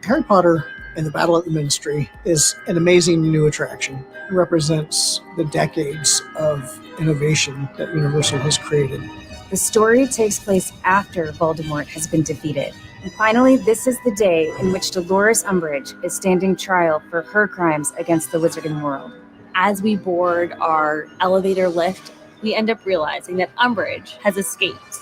Harry Potter and the Battle at the Ministry is an amazing new attraction. It represents the decades of innovation that Universal has created. The story takes place after Voldemort has been defeated. And finally, this is the day in which Dolores Umbridge is standing trial for her crimes against the wizarding world. As we board our elevator lift, we end up realizing that Umbridge has escaped.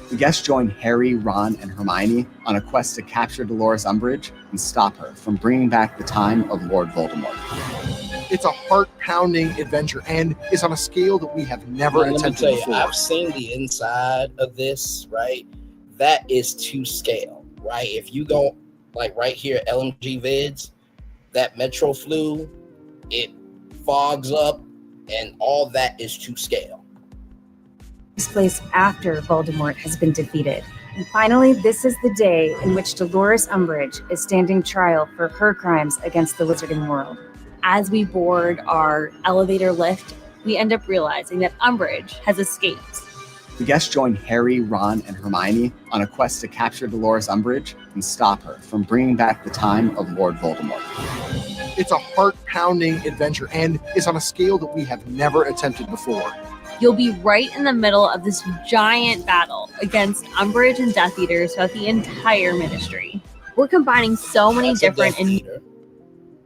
The guests join Harry, Ron, and Hermione on a quest to capture Dolores Umbridge and stop her from bringing back the time of Lord Voldemort. It's a heart-pounding adventure, and it's on a scale that we have never attempted before. I've seen the inside of this, right? That is to scale, right? If you go, like right here, LMG Vids, that Metro flu, it fogs up, and all that is to scale. Takes place after Voldemort has been defeated. And finally, this is the day in which Dolores Umbridge is standing trial for her crimes against the wizarding world. As we board our elevator lift, we end up realizing that Umbridge has escaped. The guests join Harry, Ron, and Hermione on a quest to capture Dolores Umbridge and stop her from bringing back the time of Lord Voldemort. It's a heart-pounding adventure, and it's on a scale that we have never attempted before. You'll be right in the middle of this giant battle against Umbridge and Death Eaters throughout the entire ministry. We're combining so many different and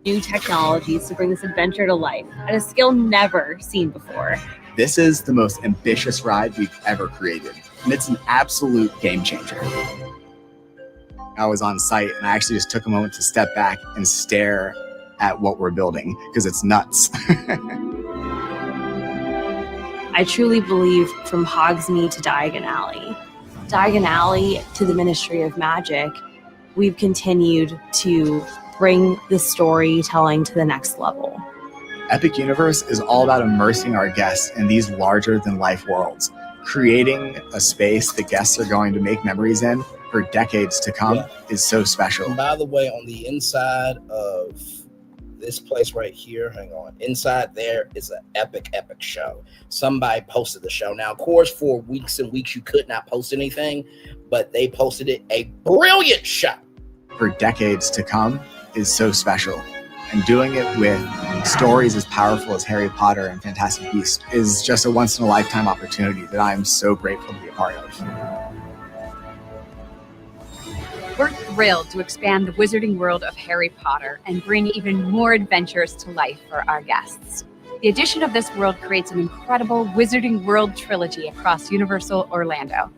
new technologies to bring this adventure to life at a scale never seen before. This is the most ambitious ride we've ever created, and it's an absolute game changer. I was on site, and I actually just took a moment to step back and stare at what we're building, because it's nuts. I truly believe from Hogsmeade to Diagon Alley to the Ministry of Magic, we've continued to bring the storytelling to the next level. Epic Universe is all about immersing our guests in these larger-than-life worlds, creating a space the guests are going to make memories in for decades to come is so special. And by the way, on the inside of this place right here, hang on, inside there is an epic show. Somebody posted the show. Now, of course, for weeks and weeks, you could not post anything, but they posted it, a brilliant show. For decades to come is so special. And doing it with stories as powerful as Harry Potter and Fantastic Beasts is just a once-in-a-lifetime opportunity that I am so grateful to be a part of. We're thrilled to expand the wizarding world of Harry Potter and bring even more adventures to life for our guests. The addition of this world creates an incredible Wizarding World trilogy across Universal Orlando.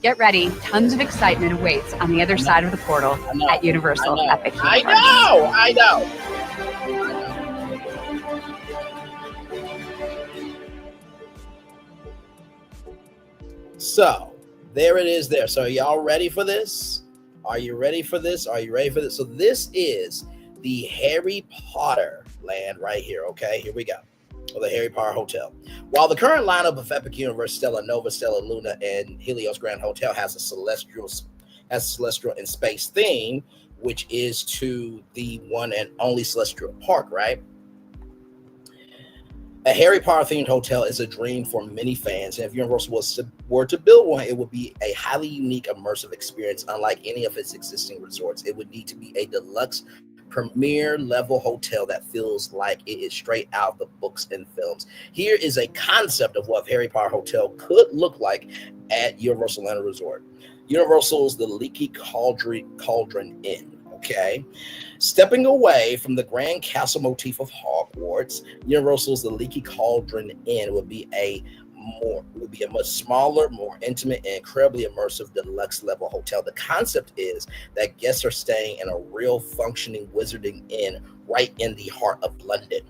Get ready, tons of excitement awaits on the other side of the portal at Universal Epic Universe. I know. So, there it is there. So, are y'all ready for this? Are you ready for this? Are you ready for this? So, this is the Harry Potter land right here, okay? Here we go. Or the Harry Potter Hotel. While the current lineup of Epic Universe, Stella Nova, Stella Luna, and Helios Grand Hotel has a celestial and space theme, which is to the one and only Celestial Park, right? A Harry Potter themed hotel is a dream for many fans, and if Universal were to build one, it would be a highly unique, immersive experience, unlike any of its existing resorts. It would need to be a deluxe, premier level hotel that feels like it is straight out of the books and films. Here is a concept of what Harry Potter Hotel could look like at Universal Orlando Resort. Universal's The Leaky Cauldron Inn. Okay, stepping away from the grand castle motif of Hogwarts, Universal's The Leaky Cauldron Inn would be a much smaller, more intimate, and incredibly immersive deluxe level hotel. The concept is that guests are staying in a real functioning wizarding inn right in the heart of London.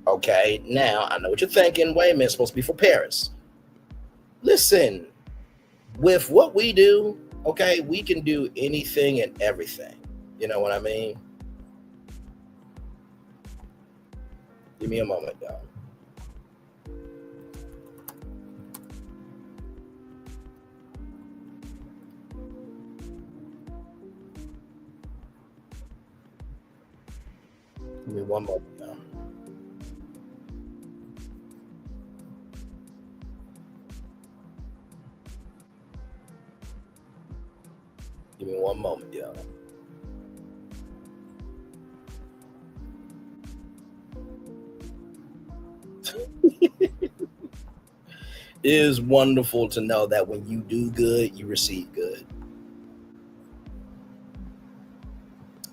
Okay, now I know what you're thinking. Wait a minute, it's supposed to be for Paris. Listen, with what we do, okay, we can do anything and everything. You know what I mean? Give me a moment, y'all. Give me one moment, y'all. Give me one moment, y'all. It is wonderful to know that when you do good, you receive good.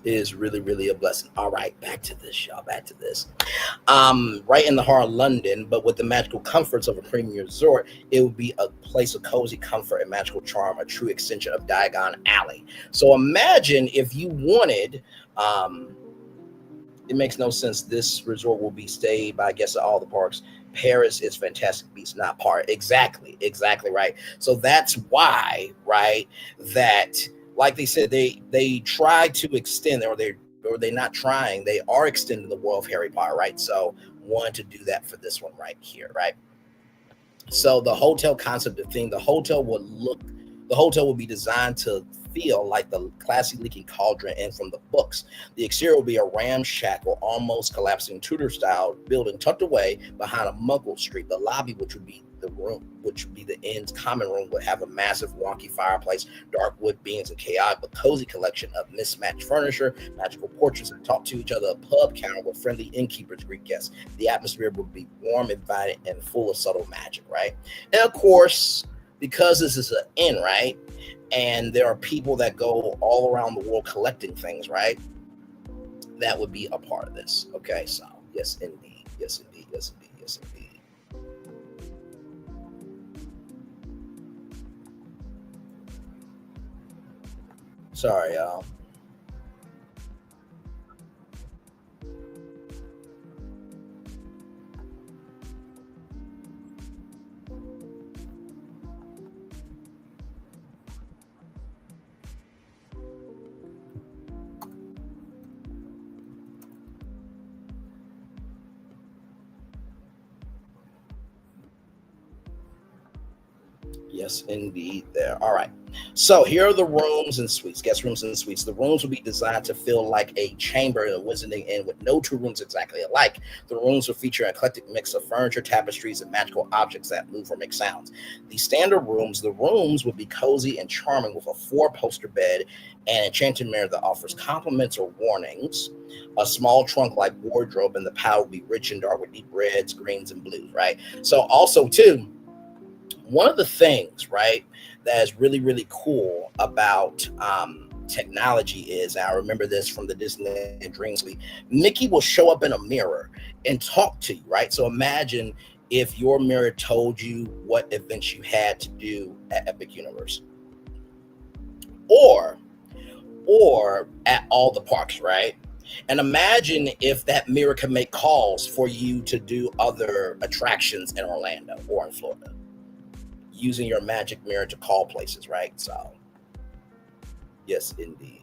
It is really, really a blessing. All right, back to this, y'all. Back to this. Right in the heart of London, but with the magical comforts of a premium resort, it would be a place of cozy comfort and magical charm, a true extension of Diagon Alley. So imagine if you wanted, it makes no sense. This resort will be stayed by, I guess, at all the parks. Paris is Fantastic Beasts, not part. Exactly right. So that's why, right, that, like they said, they try to extend, or they're not trying, they are extending the world of Harry Potter, right? So wanted to do that for this one right here, right? So the hotel concept of thing, the hotel will be designed to feel like the classy leaking cauldron in from the books. The exterior will be a ramshackle, almost collapsing Tudor-style building tucked away behind a Muggle street. The lobby, which would be the inn's common room, would have a massive wonky fireplace, dark wood beams, and chaotic but cozy collection of mismatched furniture, magical portraits that talk to each other, a pub counter with friendly innkeepers greet guests. The atmosphere would be warm, inviting, and full of subtle magic, right? And of course, because this is an inn, right, and there are people that go all around the world collecting things, right, that would be a part of this. Okay, so yes indeed, yes indeed, yes indeed, yes indeed. Sorry, y'all. Yes, indeed. There. All right. So here are the rooms and suites, guest rooms and suites. The rooms will be designed to feel like a chamber in a Wizarding Inn with no two rooms exactly alike. The rooms will feature an eclectic mix of furniture, tapestries, and magical objects that move or make sounds. The rooms would be cozy and charming with a 4-poster bed and enchanted mirror that offers compliments or warnings, a small trunk-like wardrobe, and the palette will be rich and dark with deep reds, greens, and blues, right? So also, too, one of the things, right, that is really, really cool about technology is, and I remember this from the Disneyland Dream Suite, Mickey will show up in a mirror and talk to you, right? So imagine if your mirror told you what events you had to do at Epic Universe, or at all the parks, right? And imagine if that mirror could make calls for you to do other attractions in Orlando or in Florida, using your magic mirror to call places, right? So, yes, indeed.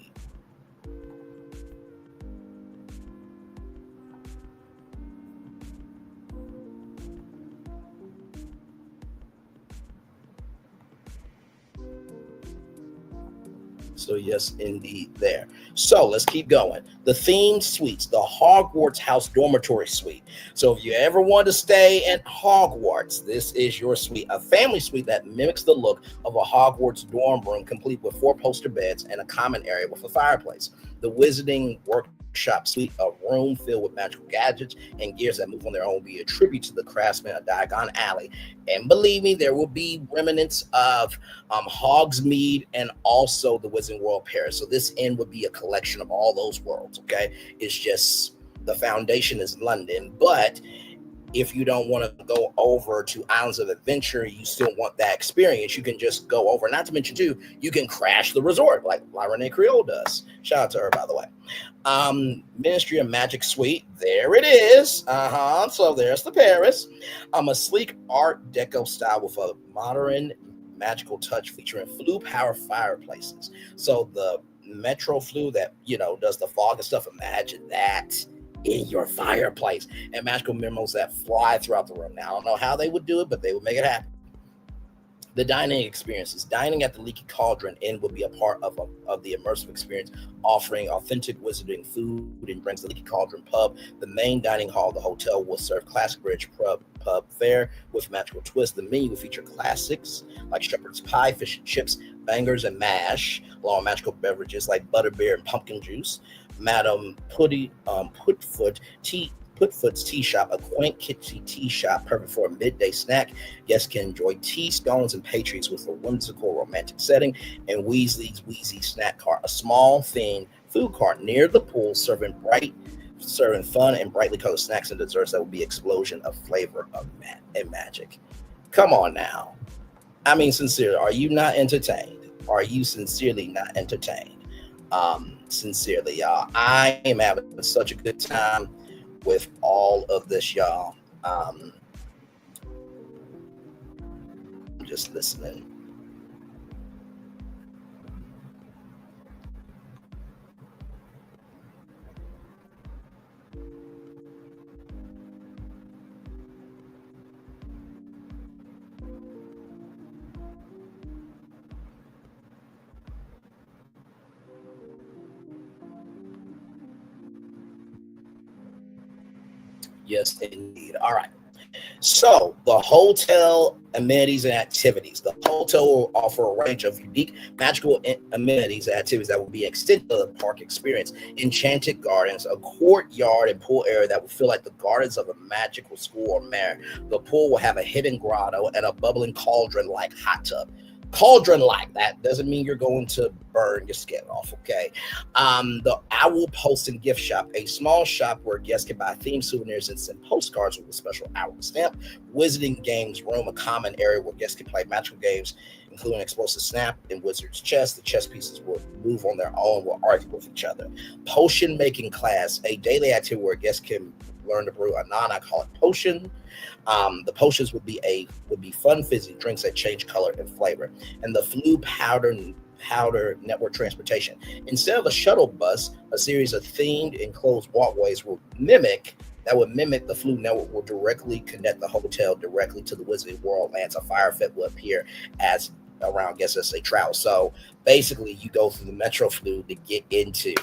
So yes, indeed there. So let's keep going. The themed suites, the Hogwarts House Dormitory Suite. So if you ever want to stay at Hogwarts, this is your suite. A family suite that mimics the look of a Hogwarts dorm room, complete with 4-poster beds and a common area with a fireplace. The Wizarding Workshop Suite, a room filled with magical gadgets and gears that move on their own, will be a tribute to the craftsmen of Diagon Alley. And believe me, there will be remnants of Hogsmeade and also the Wizarding World Paris. So this inn would be a collection of all those worlds, okay? It's just the foundation is London, but if you don't want to go over to Islands of Adventure, you still want that experience, you can just go over. Not to mention, too, you can crash the resort like La Renee Creole does. Shout out to her, by the way. Ministry of Magic Suite. There it is. So there's the Paris. A sleek Art Deco style with a modern magical touch featuring flue power fireplaces. So the Metro flue that, does the fog and stuff, imagine that in your fireplace, and magical memos that fly throughout the room. Now, I don't know how they would do it, but they would make it happen. The dining experiences. Dining at the Leaky Cauldron Inn will be a part of the immersive experience, offering authentic wizarding food and drinks. The Leaky Cauldron Pub, the main dining hall of the hotel, will serve classic British pub fare with magical twists. The menu will feature classics like shepherd's pie, fish and chips, bangers and mash, along with magical beverages like butterbeer and pumpkin juice. Madam Putfoot's Tea Shop, a quaint kitschy tea shop perfect for a midday snack. Guests can enjoy tea, scones, and pastries with a whimsical romantic setting. And Weasley's Wheezy Snack Cart, a small themed food cart near the pool, serving fun and brightly colored snacks and desserts that will be explosion of flavor and magic. Come on now. I mean, sincerely, are you not entertained? Are you sincerely not entertained? Sincerely, y'all. I am having such a good time with all of this, y'all. I'm just listening. Yes, indeed. All right. So the hotel amenities and activities. The hotel will offer a range of unique magical amenities and activities that will be extended to the park experience. Enchanted gardens, a courtyard and pool area that will feel like the gardens of a magical school or manor. The pool will have a hidden grotto and a bubbling cauldron-like hot tub. Cauldron-like, that doesn't mean you're going to burn your skin off, okay? The Owl Post and Gift Shop, a small shop where guests can buy themed souvenirs and send postcards with a special owl stamp. Wizarding Games Room, a common area where guests can play magical games, including Explosive Snap and Wizard's Chess. The chess pieces will move on their own, will argue with each other. Potion Making Class, a daily activity where guests can learn to brew a non-alcoholic potion. The potions would be fun, fizzy drinks that change color and flavor. And the Flue Powder Network Transportation. Instead of a shuttle bus, a series of themed enclosed walkways would mimic the Flue Network will directly connect the hotel directly to the Wizarding World lands. A fire fit will appear as around guests as they travel. So basically, you go through the Metro Flue to get into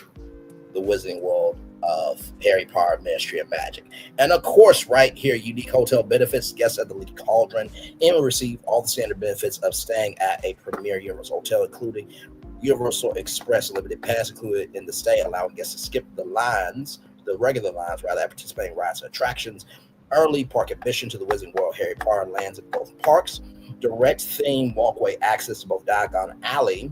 the Wizarding World of Harry Potter Ministry of Magic. And of course, right here, unique hotel benefits. Guests at the Leaky Cauldron Inn will receive all the standard benefits of staying at a premier Universal hotel, including Universal Express limited pass included in the stay, allowing guests to skip the regular lines, rather than participating in rides and attractions. Early park admission to the Wizarding World Harry Potter lands in both parks. Direct theme walkway access to both Diagon Alley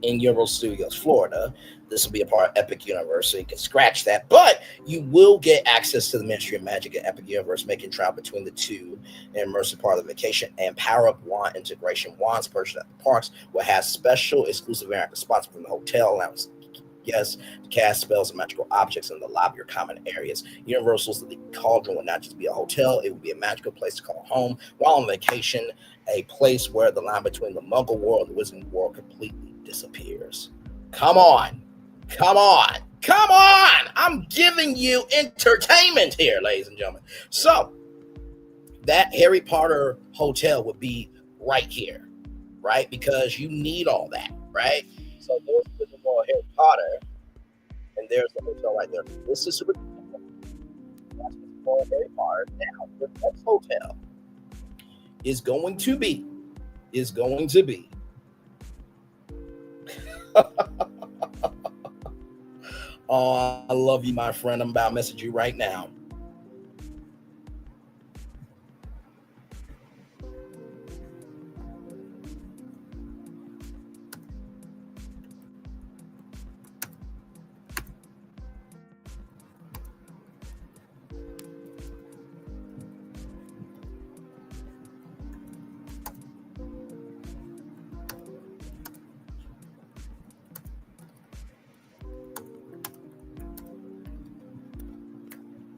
in Universal Studios Florida. This will be a part of Epic Universe, so you can scratch that. But you will get access to the Ministry of Magic and Epic Universe, making travel between the two an immersive part of the vacation. And power-up wand integration. Wands purchased at the parks will have special exclusive interactive spots from the hotel, allowing guests to cast spells and magical objects in the lobby or common areas. Universal's The Cauldron will not just be a hotel, it will be a magical place to call home. While on vacation, a place where the line between the Muggle world and the Wizarding world completely disappears. Come on. Come on. Come on. I'm giving you entertainment here, ladies and gentlemen. So that Harry Potter hotel would be right here, right? Because you need all that, right? So there's the Wizarding Harry Potter, and there's the hotel right there. This is super cool. That's the Harry Potter. Now, the next hotel is going to be oh, I love you, my friend. I'm about to message you right now.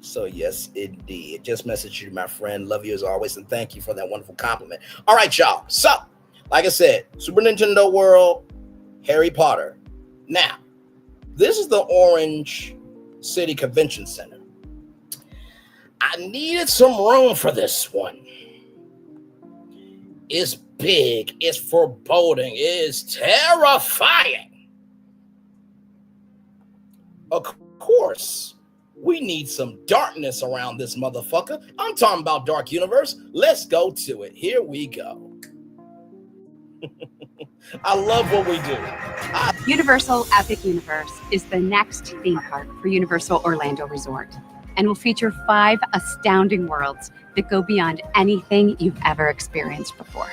So yes, indeed. Just messaged you, my friend. Love you as always, and thank you for that wonderful compliment. All right, y'all. So, like I said, Super Nintendo World, Harry Potter. Now, this is the Orange City Convention Center. I needed some room for this one. It's big, it's foreboding, it's terrifying. Of course, we need some darkness around this motherfucker. I'm talking about Dark Universe. Let's go to it. Here we go. I love what we do. Universal Epic Universe is the next theme park for Universal Orlando Resort and will feature 5 astounding worlds that go beyond anything you've ever experienced before.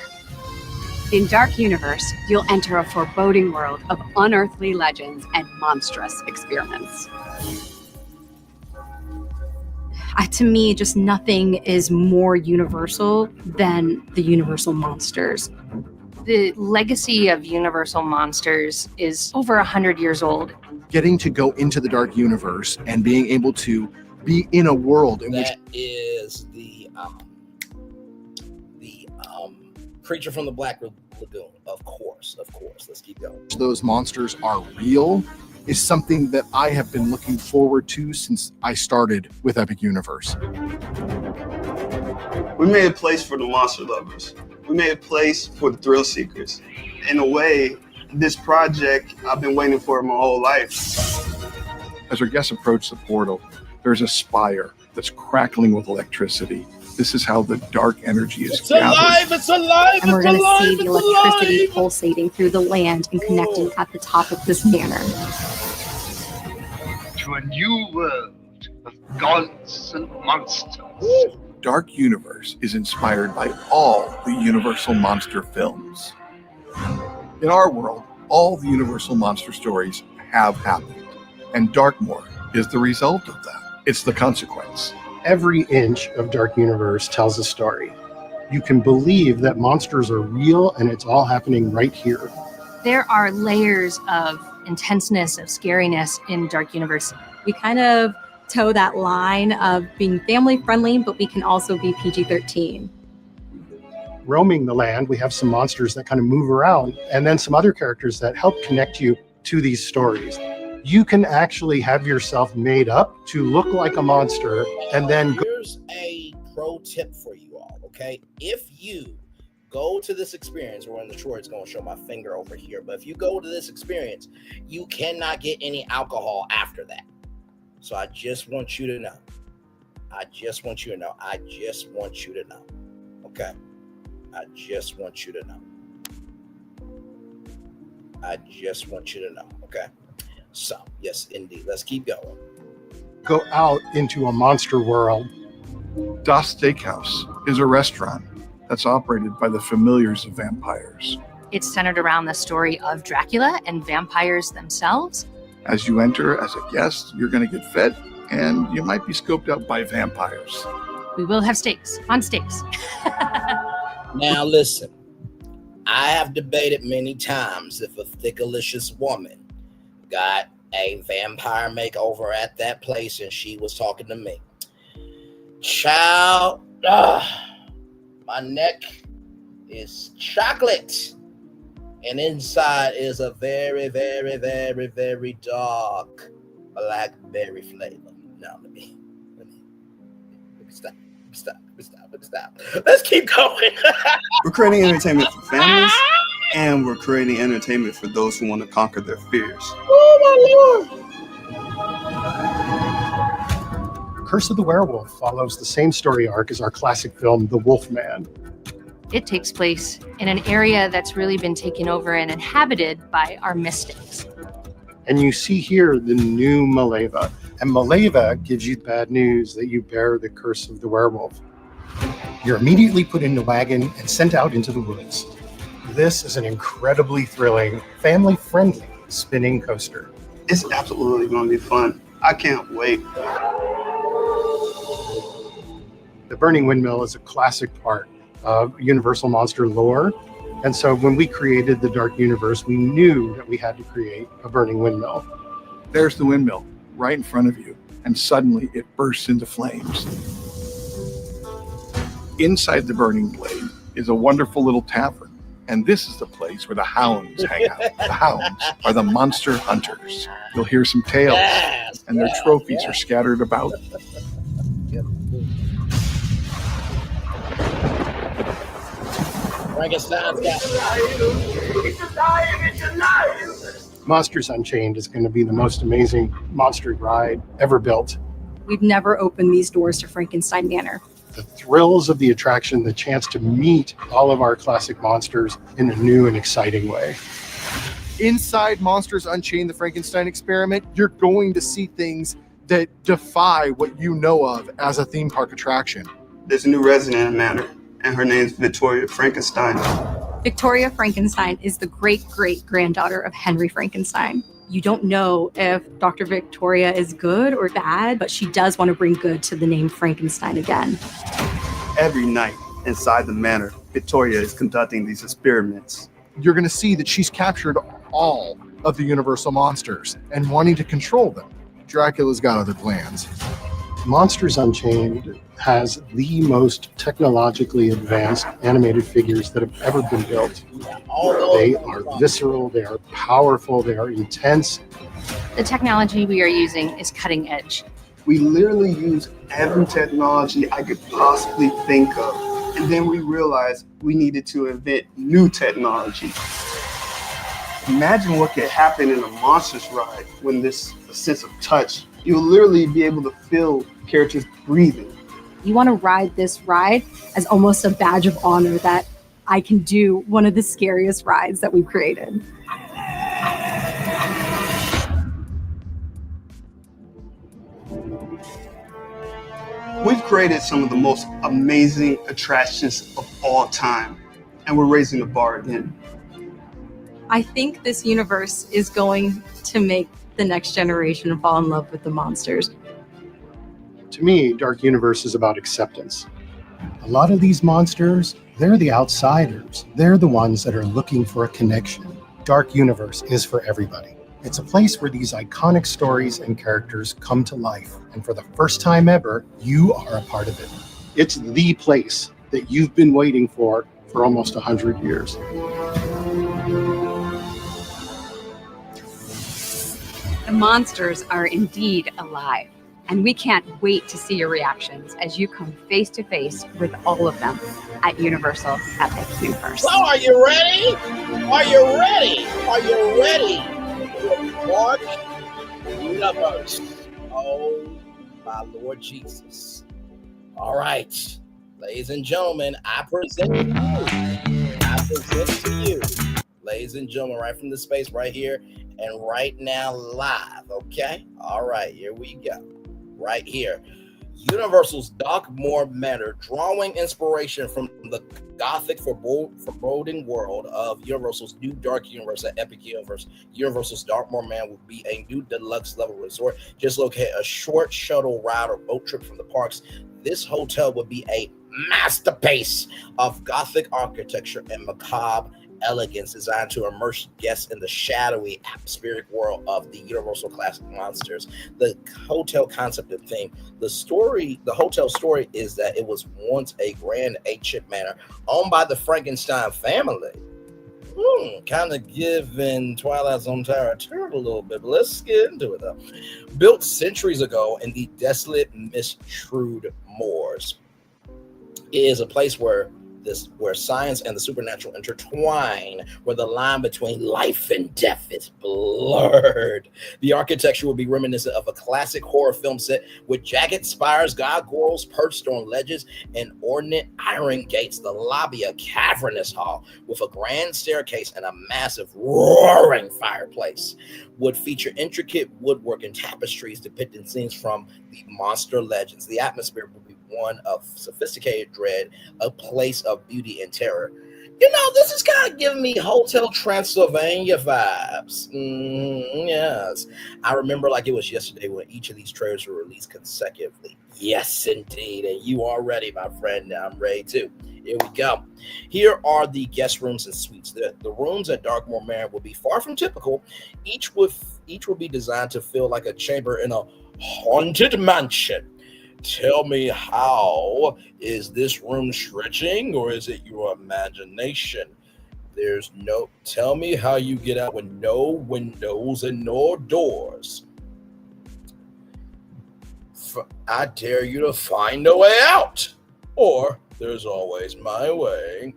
In Dark Universe, you'll enter a foreboding world of unearthly legends and monstrous experiments. To me, just nothing is more universal than the Universal monsters. The legacy of Universal monsters is over 100 years old. Getting to go into the Dark Universe and being able to be in a world in which that is the Creature from the Black Lagoon. Of course. Let's keep going. those monsters are real is something that I have been looking forward to since I started with Epic Universe. We made a place for the monster lovers. We made a place for the thrill seekers. In a way, this project I've been waiting for my whole life. As our guests approach the portal, there's a spire that's crackling with electricity. This is how the dark energy is gathered. It's alive! And we're going to see the electricity pulsating through the land and connecting at the top of this banner. To a new world of gods and monsters. Dark Universe is inspired by all the Universal monster films. In our world, all the Universal monster stories have happened, and Darkmoor is the result of that. It's the consequence. Every inch of Dark Universe tells a story. You can believe that monsters are real and it's all happening right here. There are layers of intenseness, of scariness in Dark Universe. We kind of toe that line of being family friendly, but we can also be PG-13. Roaming the land, we have some monsters that kind of move around, and then some other characters that help connect you to these stories. You can actually have yourself made up to look like a monster and then go. Here's a pro tip for you all, okay? If you go to this experience, or in the short, it's going to show my finger over here, but if you go to this experience, you cannot get any alcohol after that. So I just want you to know. I just want you to know. Okay? I just want you to know. Okay? So, yes, indeed. Let's keep going. Go out into a monster world. Das Steakhouse is a restaurant that's operated by the familiars of vampires. It's centered around the story of Dracula and vampires themselves. As you enter as a guest, you're going to get fed, and you might be scoped out by vampires. We will have steaks, on steaks. Now, listen. I have debated many times if a thickalicious woman got a vampire makeover at that place and she was talking to me. Child, my neck is chocolate, and inside is a very, very, very, very dark blackberry flavor. Now let me stop. Let's keep going. We're creating entertainment for families, and we're creating entertainment for those who want to conquer their fears. Oh my Lord! Curse of the Werewolf follows the same story arc as our classic film, The Wolfman. It takes place in an area that's really been taken over and inhabited by our mystics. And you see here the new Maleva. And Maleva gives you bad news that you bear the curse of the werewolf. You're immediately put in a wagon and sent out into the woods. This is an incredibly thrilling, family-friendly spinning coaster. It's absolutely going to be fun. I can't wait. The Burning Windmill is a classic part of Universal monster lore. And so when we created the Dark Universe, we knew that we had to create a burning windmill. There's the windmill right in front of you. and suddenly it bursts into flames. Inside the burning blade is a wonderful little tavern, and this is the place where the hounds hang out. The hounds are the monster hunters. You'll hear some tales, and their trophies are scattered about. Frankenstein's got Monsters Unchained is going to be the most amazing monster ride ever built. We've never opened these doors to Frankenstein Manor. The thrills of the attraction, the chance to meet all of our classic monsters in a new and exciting way. Inside Monsters Unchained, the Frankenstein experiment, you're going to see things that defy what you know of as a theme park attraction. There's a new resident in Manor, and her name's Victoria Frankenstein. Victoria Frankenstein is the great-great-granddaughter of Henry Frankenstein. You don't know if Dr. Victoria is good or bad, but she does want to bring good to the name Frankenstein again. Every night inside the Manor, Victoria is conducting these experiments. You're going to see that she's captured all of the Universal monsters and wanting to control them. Dracula's got other plans. Monsters Unchained has the most technologically advanced animated figures that have ever been built. They are visceral, they are powerful, they are intense. The technology we are using is cutting edge. We literally use every technology I could possibly think of. And then we realized we needed to invent new technology. Imagine what could happen in a Monsters ride when there's a sense of touch. You'll literally be able to feel characters breathing. You want to ride this ride as almost a badge of honor that I can do one of the scariest rides that we've created. We've created some of the most amazing attractions of all time, and we're raising the bar again. I think this universe is going to make the next generation fall in love with the monsters. To me, Dark Universe is about acceptance. A lot of these monsters, they're the outsiders. They're the ones that are looking for a connection. Dark Universe is for everybody. It's a place where these iconic stories and characters come to life. And for the first time ever, you are a part of it. It's the place that you've been waiting for almost 100 years. The monsters are indeed alive, and we can't wait to see your reactions as you come face to face with all of them at Universal Epic Universe. So are you ready? Are you ready? Are you ready? Mark Universe. Oh, my Lord Jesus. All right, ladies and gentlemen, I present to you, ladies and gentlemen, right from the space right here and right now live, okay? All right, here we go. Right here. Universal's Darkmoor Manor, drawing inspiration from the gothic foreboding world of Universal's new Dark Universe at Epic Universe. Universal's Darkmoor Manor will be a new deluxe level resort. Just located a short shuttle ride or boat trip from the parks. This hotel will be a masterpiece of gothic architecture and macabre elegance designed to immerse guests in the shadowy atmospheric world of the Universal classic monsters. The hotel concept and theme. The hotel story is that it was once a grand ancient manor owned by the Frankenstein family. Kind of giving Twilight Zone Tower a little bit, but let's get into it though. Built centuries ago in the desolate Mistrude moors. It is a place where science and the supernatural intertwine, where the line between life and death is blurred. The architecture will be reminiscent of a classic horror film set with jagged spires, gargoyles perched on ledges, and ornate iron gates. The lobby, a cavernous hall with a grand staircase and a massive roaring fireplace, would feature intricate woodwork and tapestries depicting scenes from the monster legends. The atmosphere will be one of sophisticated dread, a place of beauty and terror. You know, this is kind of giving me Hotel Transylvania vibes. Yes. I remember like it was yesterday when each of these trailers were released consecutively. Yes, indeed. And you are ready, my friend. I'm ready too. Here we go. Here are the guest rooms and suites. The rooms at Darkmoor Manor will be far from typical. Each will be designed to feel like a chamber in a haunted mansion. Tell me, how is this room stretching, or is it your imagination? Tell me how you get out with no windows and no doors. I dare you to find a way out, or there's always my way.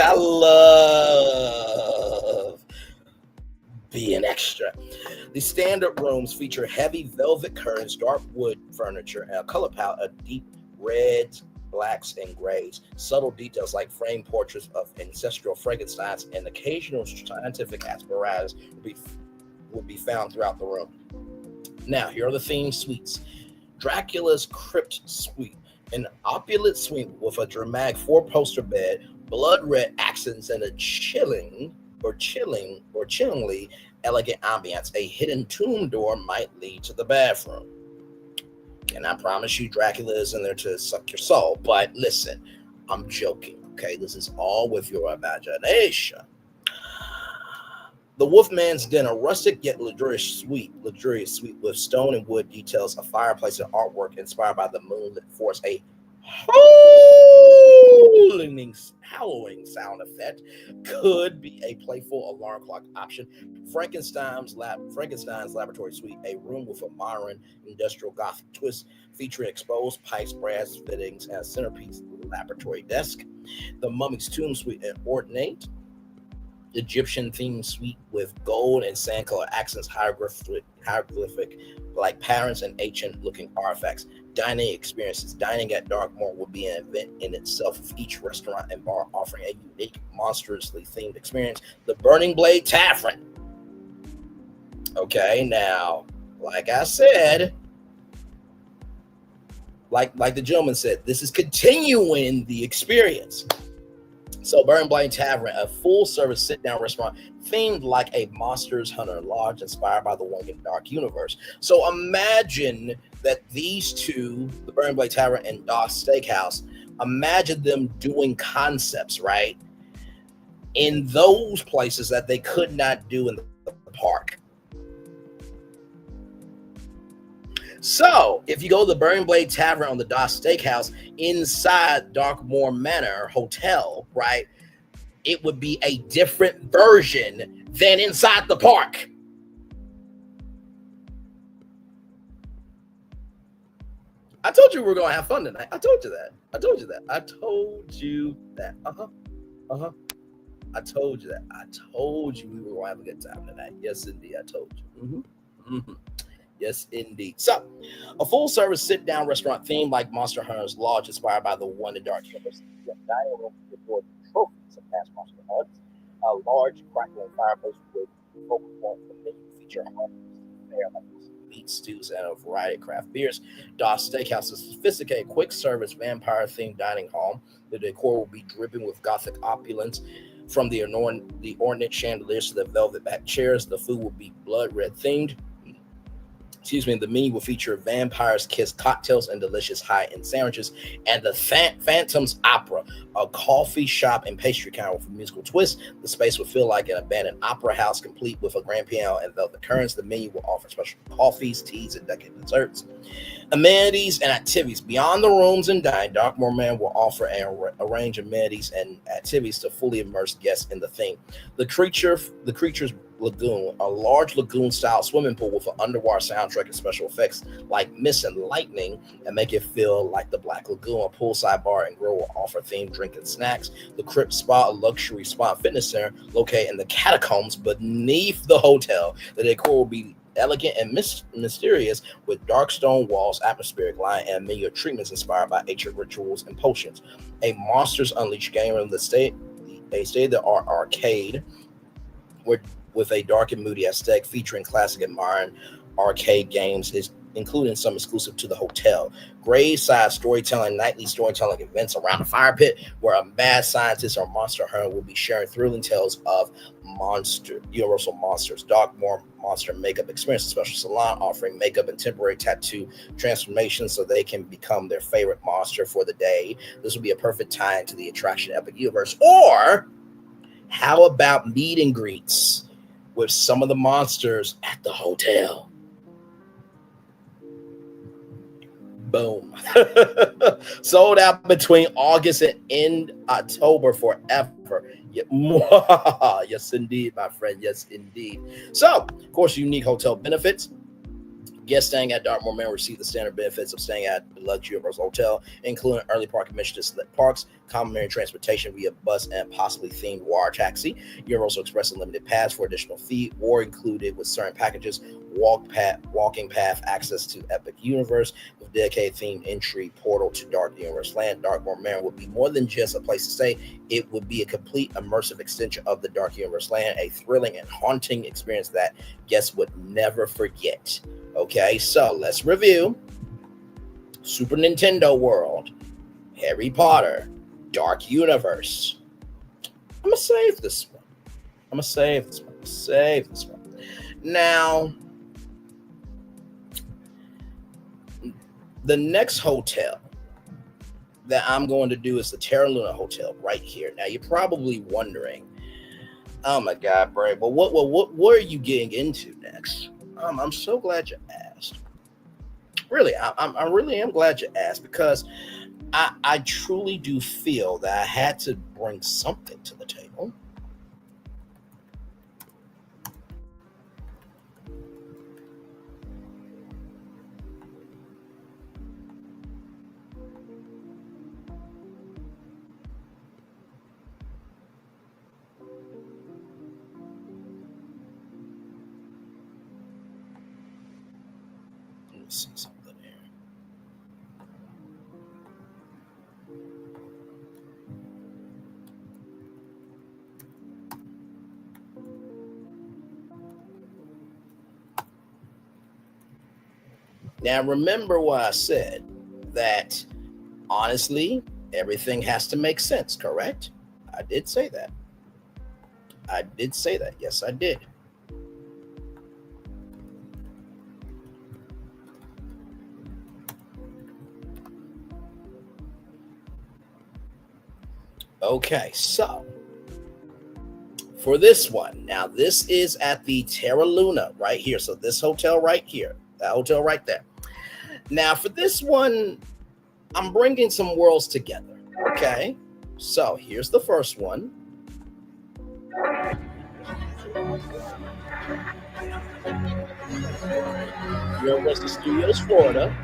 I love being extra. The standard rooms feature heavy velvet curtains, dark wood furniture, and a color palette of deep reds, blacks, and grays. Subtle details like framed portraits of ancestral Frankensteins and occasional scientific apparatus would be found throughout the room. Now, here are the theme suites. Dracula's Crypt Suite, an opulent suite with a dramatic four-poster bed, blood red accents, and a chillingly elegant ambiance. A hidden tomb door might lead to the bathroom. And I promise you, Dracula is in there to suck your soul. But listen, I'm joking, okay? This is all with your imagination. The Wolfman's Den, a rustic yet luxurious suite with stone and wood details, a fireplace, and artwork inspired by the moonlit forest. A howling sound effect could be a playful alarm clock option. Frankenstein's Laboratory Suite, a room with a modern industrial Gothic twist featuring exposed pipes, brass fittings, and a centerpiece laboratory desk. The Mummy's Tomb Suite, an ornate Egyptian themed suite with gold and sand color accents, hieroglyphic like patterns, and ancient looking artifacts. Dining experiences. Dining at Darkmoor will be an event in itself, with each restaurant and bar offering a unique, monstrously themed experience. The Burning Blade Tavern. Okay, now, like I said, like the gentleman said, this is continuing the experience. So Burning Blade Tavern, a full-service sit-down restaurant themed like a Monsters Hunter Lodge inspired by the Wing and Dark universe. So imagine that these two, the Burning Blade Tavern and Doss Steakhouse, imagine them doing concepts, right, in those places that they could not do in the park. So, if you go to the Burning Blade Tavern on the Doss Steakhouse inside Darkmoor Manor Hotel, right, it would be a different version than inside the park. I told you we were going to have fun tonight. I told you that. I told you that. I told you that. I told you that. I told you we were going to have a good time tonight. Yes, indeed. I told you. Yes, indeed. So, a full-service sit-down restaurant themed like Monster Hunter's Lodge, inspired by the One and Dark universe. Dining room with trophies of past Monster Hunters. A large crackling fireplace with focal point for menu feature meat stews and a variety of craft beers. Doss Steakhouse is a sophisticated, quick-service, vampire-themed dining hall. The decor will be dripping with Gothic opulence, from the ornate chandeliers to the velvet-back chairs. The food will be blood-red themed. The menu will feature Vampire's Kiss cocktails and delicious high-end sandwiches, and the Phantom's Opera, a coffee shop and pastry counter with a musical twist. The space will feel like an abandoned opera house, complete with a grand piano and velvet curtains. The menu will offer special coffees, teas, and decadent desserts. Amenities and activities. Beyond the rooms and dining, Darkmoor Man will offer a range of amenities and activities to fully immerse guests in the theme. The Creature's Lagoon, a large lagoon-style swimming pool with an underwater soundtrack and special effects like mist and lightning, and make it feel like the Black Lagoon. A poolside bar and grill will offer themed drink and snacks. The Crypt Spa, a luxury spa and fitness center located in the catacombs beneath the hotel. The decor will be elegant and mysterious, with dark stone walls, atmospheric light, and menu of treatments inspired by ancient rituals and potions. A Monsters Unleashed game room, a state-of-the-art arcade with a dark and moody aesthetic featuring classic and modern arcade games, is including some exclusive to the hotel. Graveside storytelling, nightly storytelling events around the fire pit, where a mad scientist or monster hunter will be sharing thrilling tales of Universal Monsters. Darkmoor Monster Makeup Experience, a special salon offering makeup and temporary tattoo transformations so they can become their favorite monster for the day. This will be a perfect tie into the attraction Epic Universe. Or how about meet and greets with some of the monsters at the hotel. Boom. Sold out between August and end October forever. Yes, indeed, my friend. Yes, indeed. So, of course, unique hotel benefits. Guests staying at Dartmoor Manor receive the standard benefits of staying at the Lux Universal Hotel, including early park admission to select parks, complimentary transportation via bus, and possibly themed water taxi. Universal Express Unlimited Pass for additional fee, or included with certain packages, walking path access to Epic Universe with dedicated themed entry portal to Dark Universe Land. Dartmoor Manor would be more than just a place to stay. It would be a complete immersive extension of the Dark Universe Land, a thrilling and haunting experience that guests would never forget. Okay, so let's review Super Nintendo World, Harry Potter, Dark Universe. I'm gonna save this one. Save this one. Now, the next hotel that I'm going to do is the Terra Luna Hotel right here. Now, you're probably wondering, oh my God, Bray, but what are you getting into next? I'm so glad you asked. Really, I really am glad you asked, because I truly do feel that I had to bring something to the table. See something here. Now, remember what I said, that honestly, everything has to make sense, correct? I did say that. Yes, I did. Okay, so for this one, now this is at the Terra Luna right here. So this hotel right here, that hotel right there. Now for this one, I'm bringing some worlds together. Okay, so here's the first one. Universal Studios, Florida.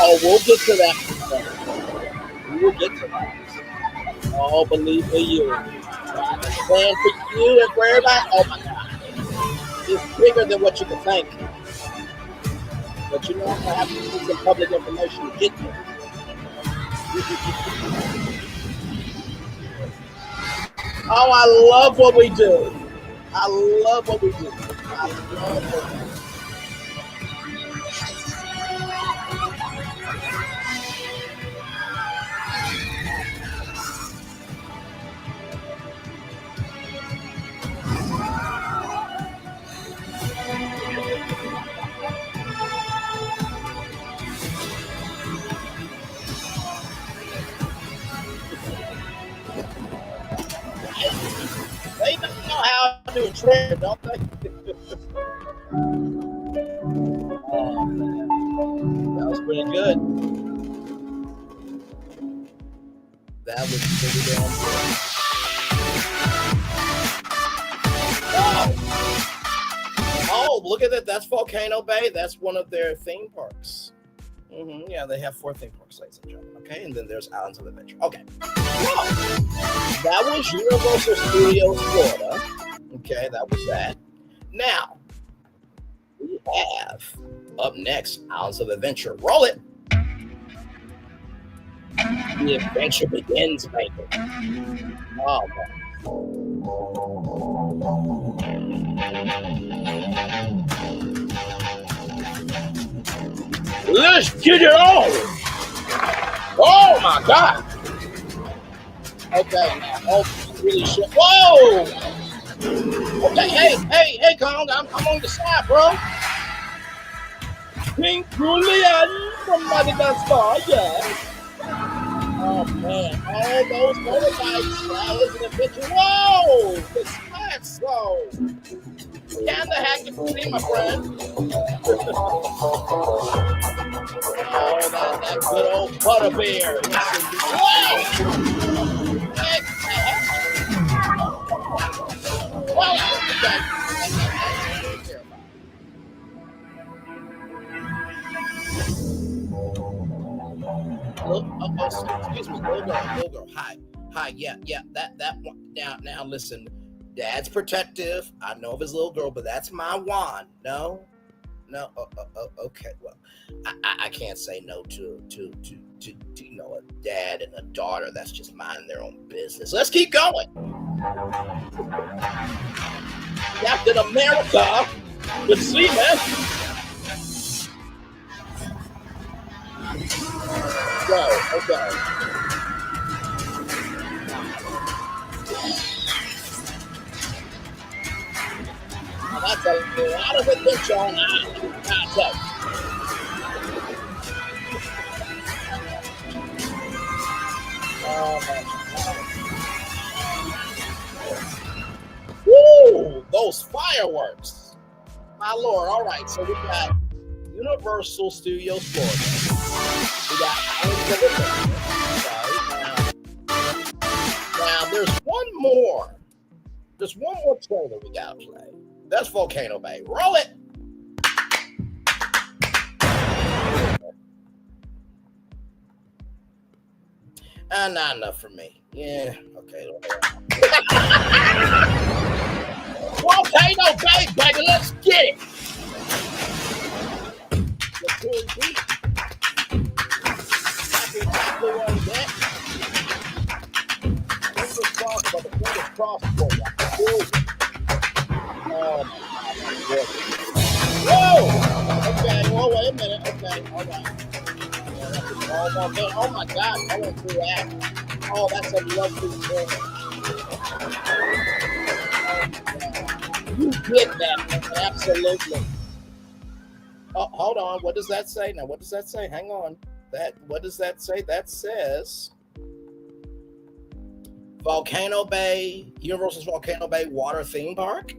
Oh, we'll get to that. We will get to that. Oh, believe me, you. The plan for you and for everybody, oh my God. It's bigger than what you can think. But you know, I'm going to have to use some public information to get there. Oh, I love what we do. I love what we do. They know how to do a trip, don't they? Oh, man. That was pretty good. That was pretty damn good. Oh, look at that. That's Volcano Bay. That's one of their theme parks. Yeah, they have 4 theme parks, ladies and gentlemen. Okay, and then there's Islands of Adventure. Okay. Well, that was Universal Studios Florida. Okay, that was that. Now, we have up next Islands of Adventure. Roll it. The adventure begins, baby. Oh, man. Let's get it on. Oh, my God. Okay. Oh, really shit. Whoa! Okay, hey, Kong, I'm on the side, bro. Pink Julian from Madagascar, yeah. Oh man, all those motorbikes, that is an adventure. Whoa! The smack zone. Can the hack it see, my friend? Oh, that good old butterbeer. Whoa! Wow! Excuse me, little girl. Hi, yeah, that one. Now, listen, Dad's protective. I know of his little girl, but that's my wand. No, okay. Well, I can't say no to you know, a dad and a daughter that's just minding their own business. Let's keep going. Captain America, good to see you, man. Okay. Now that's a lot of adventure on that. Woo! Those fireworks. My lord. All right, so we got Universal Studios Florida. We got now there's one more. There's one more trailer we gotta play. That's Volcano Bay. Roll it. Not enough for me. Yeah, okay. Volcano Bay, baby, let's get it. Whoa! Okay, well, wait a minute. Okay, all right. Oh my God, I went through that. Oh, that's a lovely thing. You get that, absolutely. Oh, hold on. What does that say? Now, what does that say? Hang on. What does that say? That says Volcano Bay, Universal's Volcano Bay Water Theme Park.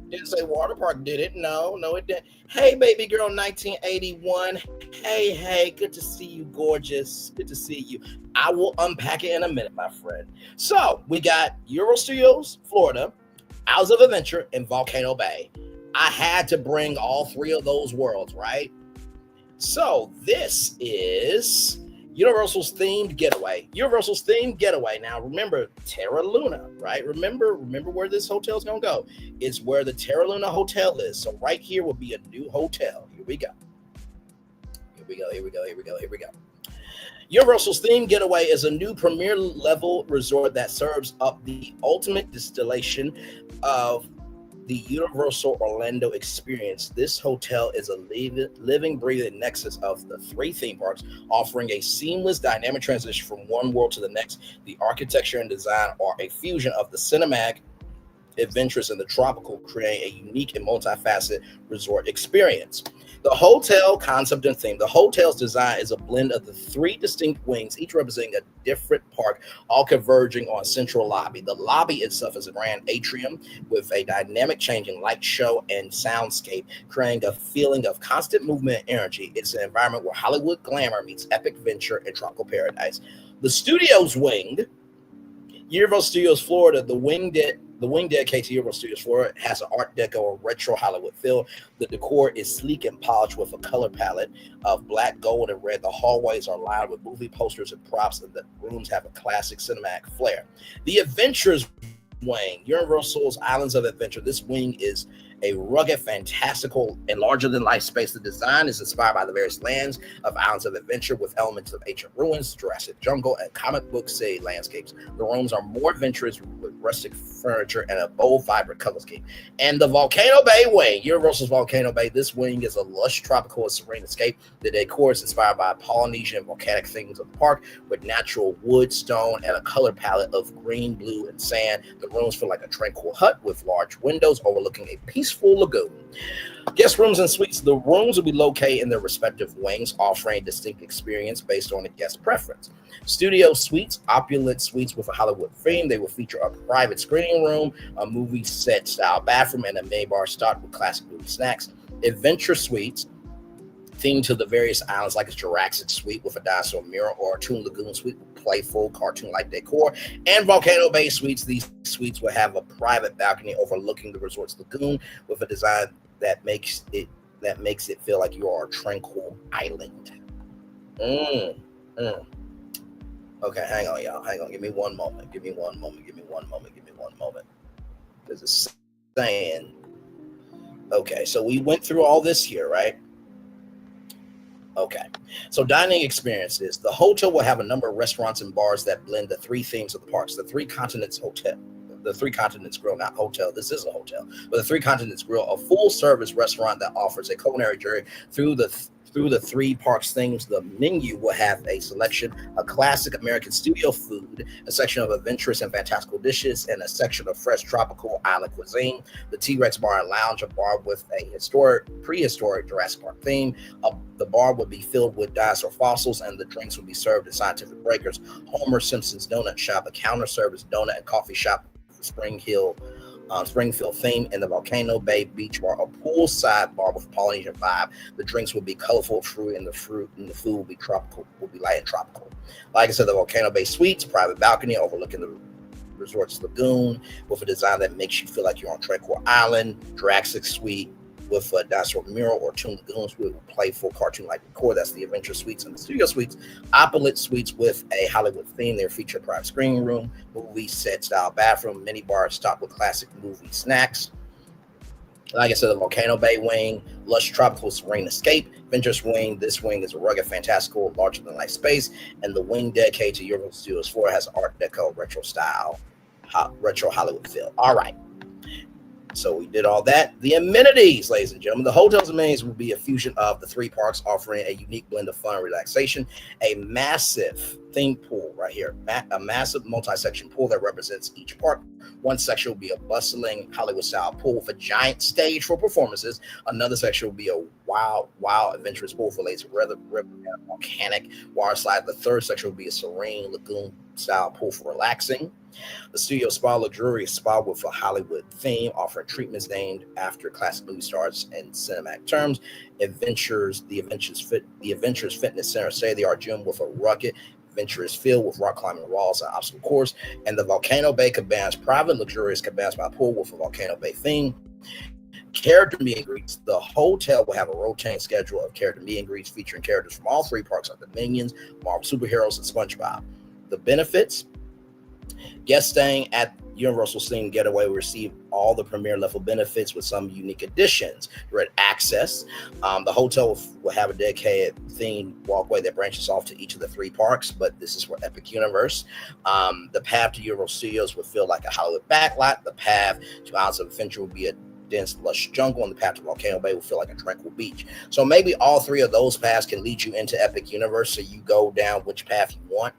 Didn't say water park, did it? No, it didn't. Hey, baby girl, 1981. Hey, good to see you, gorgeous. Good to see you. I will unpack it in a minute, my friend. So we got Euro Studios, Florida, Isles of Adventure, and Volcano Bay. I had to bring all three of those worlds, right? So this is Universal's themed getaway. Now remember Terra Luna, right? Remember where this hotel is gonna go. It's where the Terra Luna Hotel is. So right here will be a new hotel. Here we go. Universal's themed getaway is a new premier level resort that serves up the ultimate distillation of the Universal Orlando experience. This hotel is a living, breathing nexus of the three theme parks, offering a seamless, dynamic transition from one world to the next. The architecture and design are a fusion of the cinematic, adventurous, and the tropical, creating a unique and multifaceted resort experience. The hotel concept and theme. The hotel's design is a blend of the three distinct wings, each representing a different park, all converging on a central lobby. The lobby itself is a grand atrium with a dynamic changing light show and soundscape, creating a feeling of constant movement and energy. It's an environment where Hollywood glamour meets epic venture and tropical paradise. The studio's wing, Universal Studios Florida, the wing dedicated to Universal Studios Florida has an Art Deco or retro Hollywood feel. The decor is sleek and polished with a color palette of black, gold, and red. The hallways are lined with movie posters and props, and the rooms have a classic cinematic flair. The Adventures wing, Universal's Islands of Adventure. This wing is a rugged, fantastical, and larger-than-life space. The design is inspired by the various lands of Islands of Adventure with elements of ancient ruins, Jurassic jungle, and comic book city landscapes. The rooms are more adventurous with rustic furniture and a bold, vibrant color scheme. And the Volcano Bay wing, Universal's Volcano Bay. This wing is a lush, tropical, and serene escape. The decor is inspired by Polynesian and volcanic themes of the park with natural wood, stone, and a color palette of green, blue, and sand. The rooms feel like a tranquil hut with large windows overlooking a peaceful lagoon. Guest rooms and suites. The rooms will be located in their respective wings, offering a distinct experience based on a guest preference. Studio suites, opulent suites with a Hollywood theme. They will feature a private screening room, a movie set style bathroom, and a minibar stocked with classic movie snacks. Adventure suites, themed to the various islands, like a Jurassic suite with a dinosaur mirror, or a Toon Lagoon suite with playful cartoon-like decor. And Volcano Bay suites. These suites will have a private balcony overlooking the resort's lagoon with a design that makes it feel like you are a tranquil island. Okay, hang on, y'all. Hang on. Give me one moment. Because it's saying, okay, so we went through all this here, right? Okay, so dining experiences. The hotel will have a number of restaurants and bars that blend the three themes of the parks. The Three Continents Hotel, the Three Continents Grill, not hotel. This is a hotel, but the Three Continents Grill, a full-service restaurant that offers a culinary journey through the three parks themes. The menu will have a selection of classic American studio food, a section of adventurous and fantastical dishes, and a section of fresh tropical island cuisine. The T-Rex Bar and Lounge, a bar with a prehistoric Jurassic Park theme. The bar would be filled with dinosaur fossils, and the drinks would be served in scientific breakers. Homer Simpson's Donut Shop, a counter service donut and coffee shop for Springfield theme. In the Volcano Bay Beach Bar, a poolside bar with a Polynesian vibe. The drinks will be colorful, fruit, and the food will be light and tropical. Like I said, the Volcano Bay Suites, private balcony overlooking the resort's lagoon with a design that makes you feel like you're on Tranquil Island. Jurassic Suite with a dinosaur mural or Toon Lagoon suite with playful cartoon-like decor. That's the Adventure Suites. And the Studio Suites, opulent suites with a Hollywood theme. They feature a private screening room, movie set style bathroom, mini bar stocked with classic movie snacks. Like I said, the Volcano Bay wing, lush tropical serene escape. Adventurous wing, this wing is a rugged, fantastical, larger than life space. And the wing dedicated to Universal Studios 4 has Art Deco retro style, retro Hollywood feel. All right. So we did all that. The amenities, ladies and gentlemen. The hotel's amenities will be a fusion of the three parks, offering a unique blend of fun and relaxation. A massive theme pool right here. A massive multi-section pool that represents each park. One section will be a bustling Hollywood-style pool with a giant stage for performances. Another section will be a wild, adventurous pool for lazy river and volcanic water slide. The third section will be a serene lagoon-style pool for relaxing. The Studio Spa, luxurious spa with a Hollywood theme, offering treatments named after classic movie stars in cinematic terms. The Adventures Fitness Center, state-of-the-art gym with a rugged, adventurous feel with rock climbing walls and obstacle course. And the Volcano Bay Cabanas, private, luxurious cabanas by pool with a Volcano Bay theme. Character meet and greets. The hotel will have a rotating schedule of character meet and greets featuring characters from all three parks, like the Minions, Marvel superheroes, and SpongeBob. The benefits: guests staying at Universal Steam Getaway will receive all the premier level benefits with some unique additions. Direct access. The hotel will have a dedicated themed walkway that branches off to each of the three parks, but this is for Epic Universe. The path to Universal Studios will feel like a Hollywood backlot. The path to Islands of Adventure will be a dense, lush jungle, and the path to Volcano Bay will feel like a tranquil beach. So maybe all three of those paths can lead you into Epic Universe, so you go down which path you want.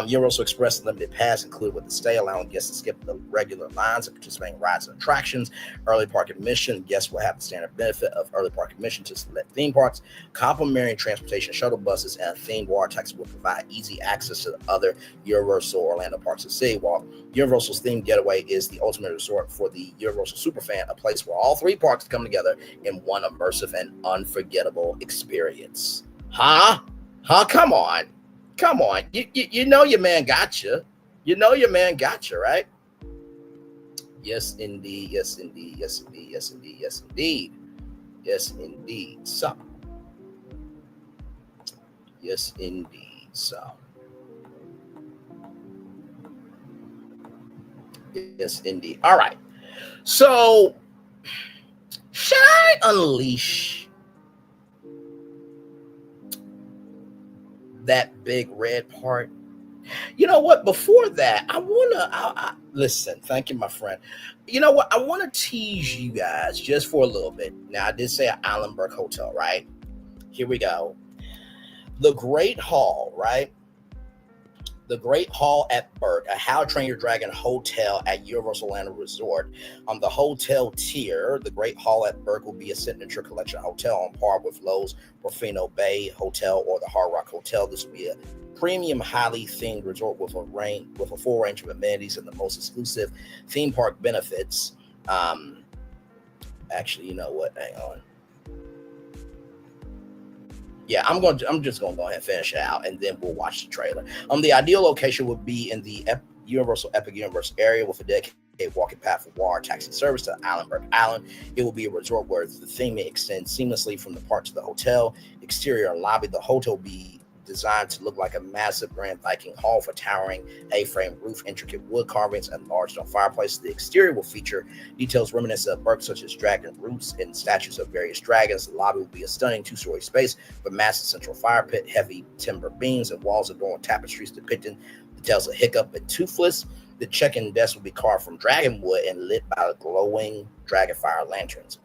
Universal Express limited pass included with the stay, allowing guests to skip the regular lines and participate in rides and attractions. Early park admission, guests will have the standard benefit of early park admission to select theme parks. Complimentary transportation, shuttle buses, and a themed water taxi will provide easy access to the other Universal Orlando parks and City Walk. Universal's themed getaway is the ultimate resort for the Universal superfan, a place where all three parks come together in one immersive and unforgettable experience. Huh? Come on. You know your man got you. Right? Yes, indeed. So. Yes, indeed. So. Yes, indeed. All right. So, should I unleash that big red part? You know what? Before that, I listen. Thank you, my friend. You know what? I want to tease you guys just for a little bit. Now, I did say Islandburg Hotel, right? Here we go. The Great Hall, right? The Great Hall at Burke, a How to Train Your Dragon hotel at Universal Orlando Resort. On the hotel tier, the Great Hall at Burke will be a signature collection hotel on par with Lowe's Portofino Bay Hotel or the Hard Rock Hotel. This will be a premium, highly themed resort with a full range of amenities and the most exclusive theme park benefits. Actually, you know what? Hang on. Yeah, I'm just gonna go ahead and finish it out, and then we'll watch the trailer. The ideal location would be in the Universal Epic Universe area with a dedicated walking path for water taxi service to Islandburg Island. It will be a resort where the theme extends seamlessly from the park to the hotel. Exterior and lobby, the hotel will be designed to look like a massive grand Viking hall for towering A-frame roof, intricate wood carvings, and large stone fireplaces. The exterior will feature details reminiscent of Burke, such as dragon roots and statues of various dragons. The lobby will be a stunning two-story space with massive central fire pit, heavy timber beams, and walls adorned with tapestries depicting the tales of Hiccup and Toothless. The check-in desk will be carved from dragon wood and lit by glowing dragon fire lanterns.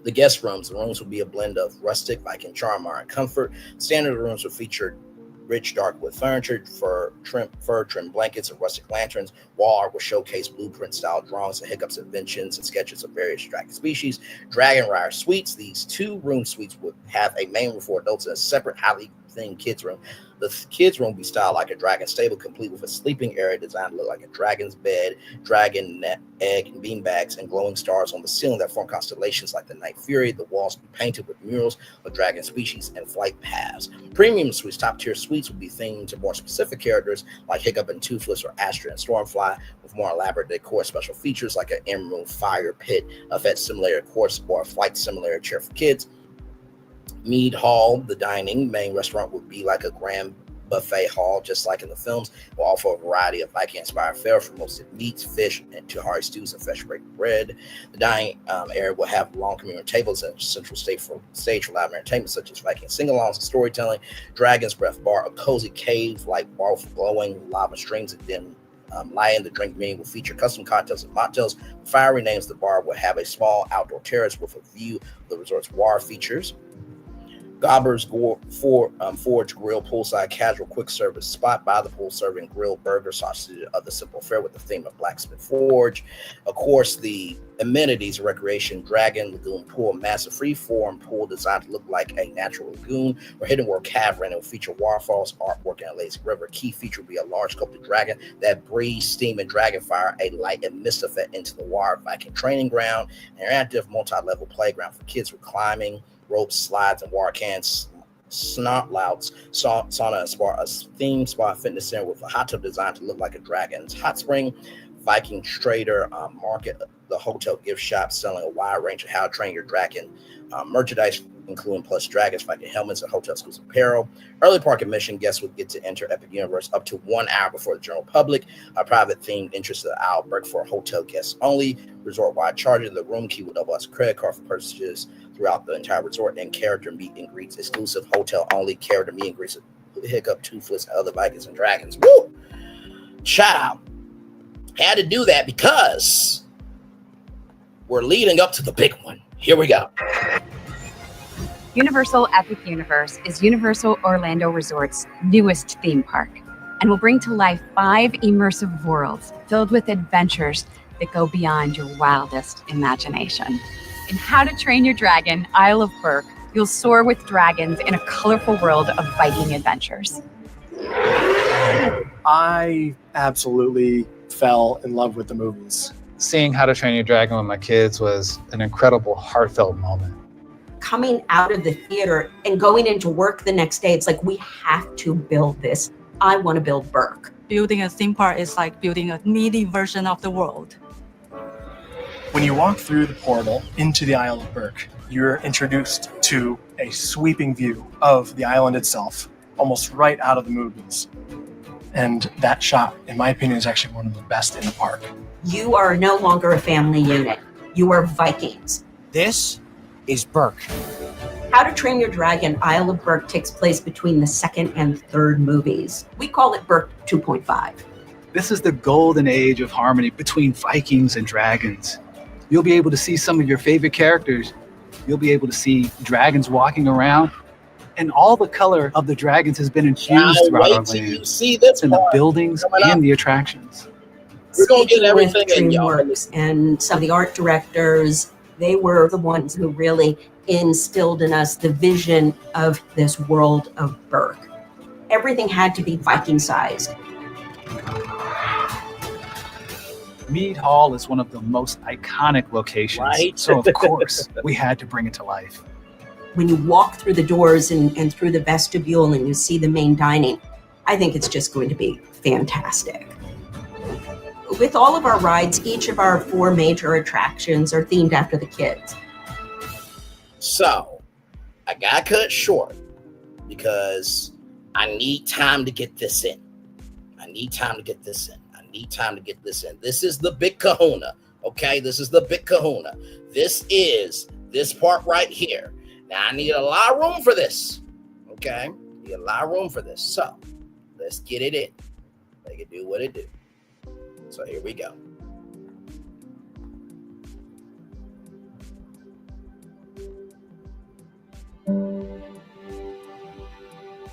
The guest rooms, the rooms will be a blend of rustic, Viking charm, and comfort. Standard rooms will feature rich dark wood furniture, fur trim blankets, and rustic lanterns. Wall art will showcase blueprint-style drawings of Hiccup's inventions and sketches of various dragon species. Dragon Rider Suites, these 2-room suites would have a main room for adults and a separate highly themed kids room. The kids room will be styled like a dragon stable, complete with a sleeping area designed to look like a dragon's bed, dragon net, egg, and beanbags, and glowing stars on the ceiling that form constellations like the Night Fury. The walls will be painted with murals of dragon species and flight paths. Premium suites, top-tier suites, will be themed to more specific characters like Hiccup and Toothless or Astra and Stormfly, with more elaborate decor, special features like an emerald fire pit, a vet simulator course, or a flight simulator chair for kids. Mead Hall, the dining main restaurant, would be like a grand buffet hall, just like in the films. Will offer a variety of Viking-inspired fare from roasted meats, fish, and tahari stews and fresh baked bread. The dining area will have long communal tables and central stage for live entertainment such as Viking sing-alongs and storytelling. Dragon's Breath Bar, a cozy cave-like bar with glowing lava streams, and then light-in. The drink menu will feature custom cocktails and mocktails. Fiery names, the bar will have a small outdoor terrace with a view of the resort's water features. Gobber's Forge Grill, poolside casual quick service spot by the pool, serving grilled burger, sausage, and other simple fare with the theme of Blacksmith Forge. Of course, the amenities, recreation, Dragon Lagoon Pool, massive free-form pool designed to look like a natural lagoon, or Hidden World Cavern. It will feature waterfalls, artwork, and a lazy river. Key feature will be a large sculpted dragon that breathes steam and dragon fire, a light and mist effect into the water. Viking training ground, an interactive multi-level playground for kids with climbing, ropes, slides, and water cans, snot louds, sauna and spa, a themed spa fitness center with a hot tub designed to look like a dragon's hot spring. Viking Trader Market, the hotel gift shop, selling a wide range of How to Train Your Dragon merchandise, including plush dragons, Viking helmets, and hotel exclusive apparel. Early park admission guests would get to enter Epic Universe up to 1 hour before the general public. A private themed interest of the Islandburg for hotel guests only. Resort-wide charges. The room key will double as a credit card for purchases throughout the entire resort, and character meet and greets, exclusive hotel only character meet and greets, Hiccup, Toothless, and other Vikings and dragons. Woo! Child, had to do that because we're leading up to the big one. Here we go. Universal Epic Universe is Universal Orlando Resort's newest theme park and will bring to life 5 immersive worlds filled with adventures that go beyond your wildest imagination. In How to Train Your Dragon, Isle of Burke, you'll soar with dragons in a colorful world of Viking adventures. I absolutely fell in love with the movies. Seeing How to Train Your Dragon with my kids was an incredible, heartfelt moment. Coming out of the theater and going into work the next day, it's like, we have to build this. I want to build Burke. Building a theme park is like building a mini version of the world. When you walk through the portal into the Isle of Burke, you're introduced to a sweeping view of the island itself, almost right out of the movies. And that shot, in my opinion, is actually one of the best in the park. You are no longer a family unit. You are Vikings. This is Berk. How to Train Your Dragon Isle of Berk takes place between the second and third movies. We call it Berk 2.5. This is the golden age of harmony between Vikings and dragons. You'll be able to see some of your favorite characters. You'll be able to see dragons walking around. And all the color of the dragons has been infused throughout our land. See this in the buildings and the attractions. We're going to get Speaking with everything in, y'all. DreamWorks and some of the art directors, they were the ones who really instilled in us the vision of this world of Berk. Everything had to be Viking-sized. Mead Hall is one of the most iconic locations. Right. So of course, we had to bring it to life. When you walk through the doors and through the vestibule and you see the main dining, I think it's just going to be fantastic. With all of our rides, each of our 4 major attractions are themed after the kids. So, I got cut short because I need time to get this in. This is the big kahuna, okay? This is the big kahuna. This is this part right here. Now, I need a lot of room for this, okay? So, let's get it in. Make it do what it do. So, here we go.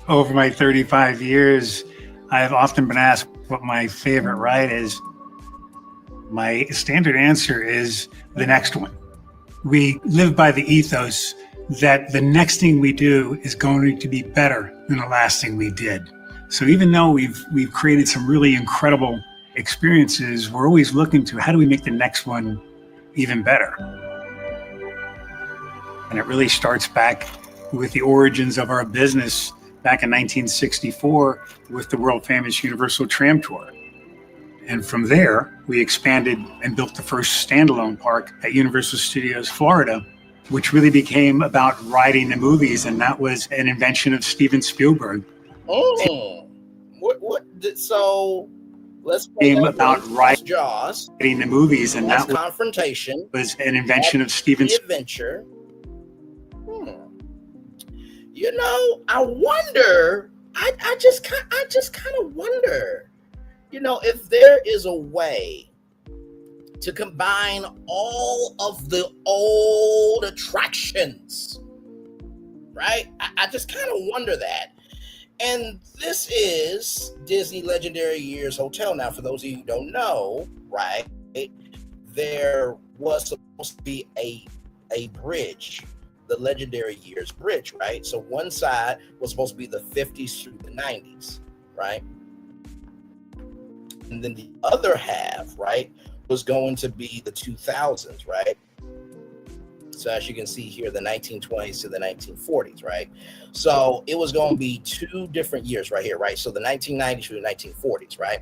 Over my 35 years, I have often been asked what my favorite ride is. My standard answer is the next one. We live by the ethos that the next thing we do is going to be better than the last thing we did. So even though we've created some really incredible experiences, we're always looking to how do we make the next one even better? And it really starts back with the origins of our business back in 1964 with the world famous Universal Tram Tour. And from there, we expanded and built the first standalone park at Universal Studios Florida, which really became about riding the movies. And that was an invention of Steven Spielberg. So let's Came about riding Jaws. The movies, and That's that confrontation. was an invention of Steven The adventure. You know, I wonder. I just kind of wonder. You know, if there is a way to combine all of the old attractions, right? I just kind of wonder that. And this is Disney Legendary Years Hotel. Now, for those of you who don't know, right, there was supposed to be a bridge, the Legendary Years Bridge, right? So one side was supposed to be the 50s through the 90s, right? And then the other half, right, was going to be the 2000s, right? So as you can see here, the 1920s to the 1940s, right? So it was going to be 2 different years right here, right? So the 1990s to the 1940s, right?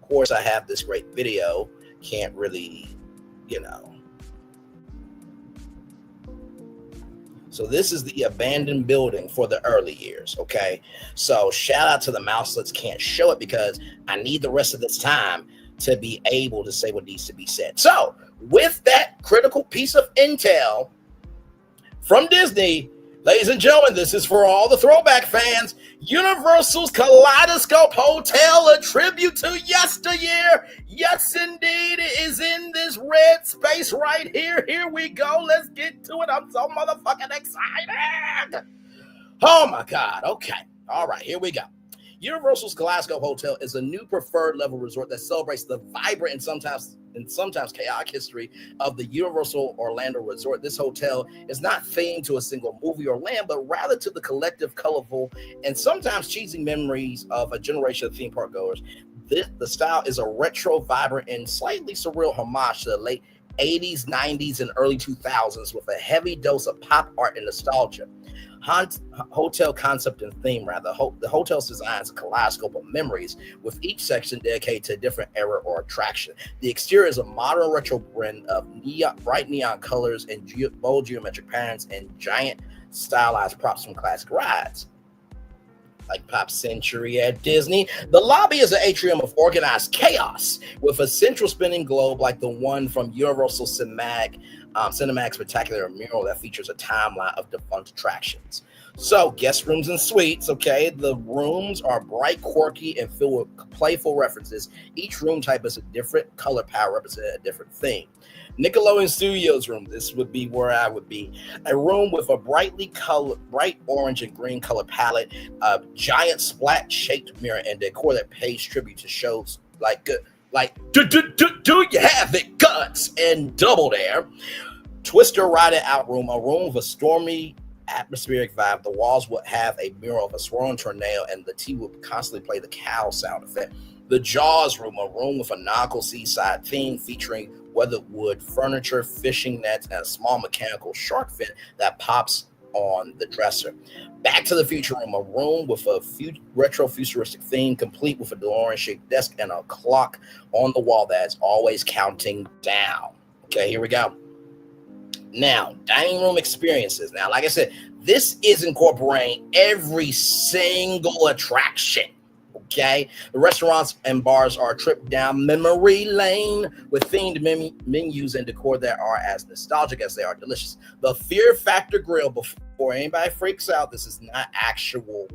Of course, I have this great video. Can't really, you know. So this is the abandoned building for the early years, okay? So shout out to the mouselets. Can't show it because I need the rest of this time to be able to say what needs to be said. So with that critical piece of intel from Disney, ladies and gentlemen, this is for all the throwback fans. Universal's Kaleidoscope Hotel, a tribute to yesteryear. Yes, indeed, it is in this red space right here. Here we go. Let's get to it. I'm so motherfucking excited. Oh, my God. Okay. All right. Here we go. Universal's Kaleidoscope Hotel is a new preferred level resort that celebrates the vibrant and sometimes chaotic history of the Universal Orlando Resort. This hotel is not themed to a single movie or land, but rather to the collective, colorful, and sometimes cheesy memories of a generation of theme park goers. The style is a retro, vibrant, and slightly surreal homage to the late 80s, 90s, and early 2000s with a heavy dose of pop art and nostalgia. Hotel concept and theme, rather. The hotel's design is a kaleidoscope of memories, with each section dedicated to a different era or attraction. The exterior is a modern retro blend of bright neon colors and bold geometric patterns and giant stylized props from classic rides. like Pop Century at Disney. The lobby is an atrium of organized chaos with a central spinning globe like the one from Universal Cinemax Spectacular mural that features a timeline of defunct attractions. So, guest rooms and suites, okay? The rooms are bright, quirky, and filled with playful references. Each room type is a different color palette representing a different theme. Nickelodeon Studios room, this would be where I would be. A room with a bright orange and green color palette, a giant splat-shaped mirror, and decor that pays tribute to shows like Do You Have It, Guts, and Double Dare. Twister Ride It Out room, a room with a stormy atmospheric vibe. The walls would have a mural of a swirling tornado, and the TV would constantly play the cow sound effect. The Jaws room, a room with a nautical seaside theme featuring weatherwood furniture, fishing nets, and a small mechanical shark fin that pops on the dresser. Back to the Future room, a room with a retro futuristic theme, complete with a DeLorean-shaped desk and a clock on the wall that is always counting down. Okay, here we go. Now, dining room experiences. Now, like I said, this is incorporating every single attraction. Okay, the restaurants and bars are a trip down memory lane with themed menus and decor that are as nostalgic as they are delicious. The Fear Factor Grill, before anybody freaks out, this is not actual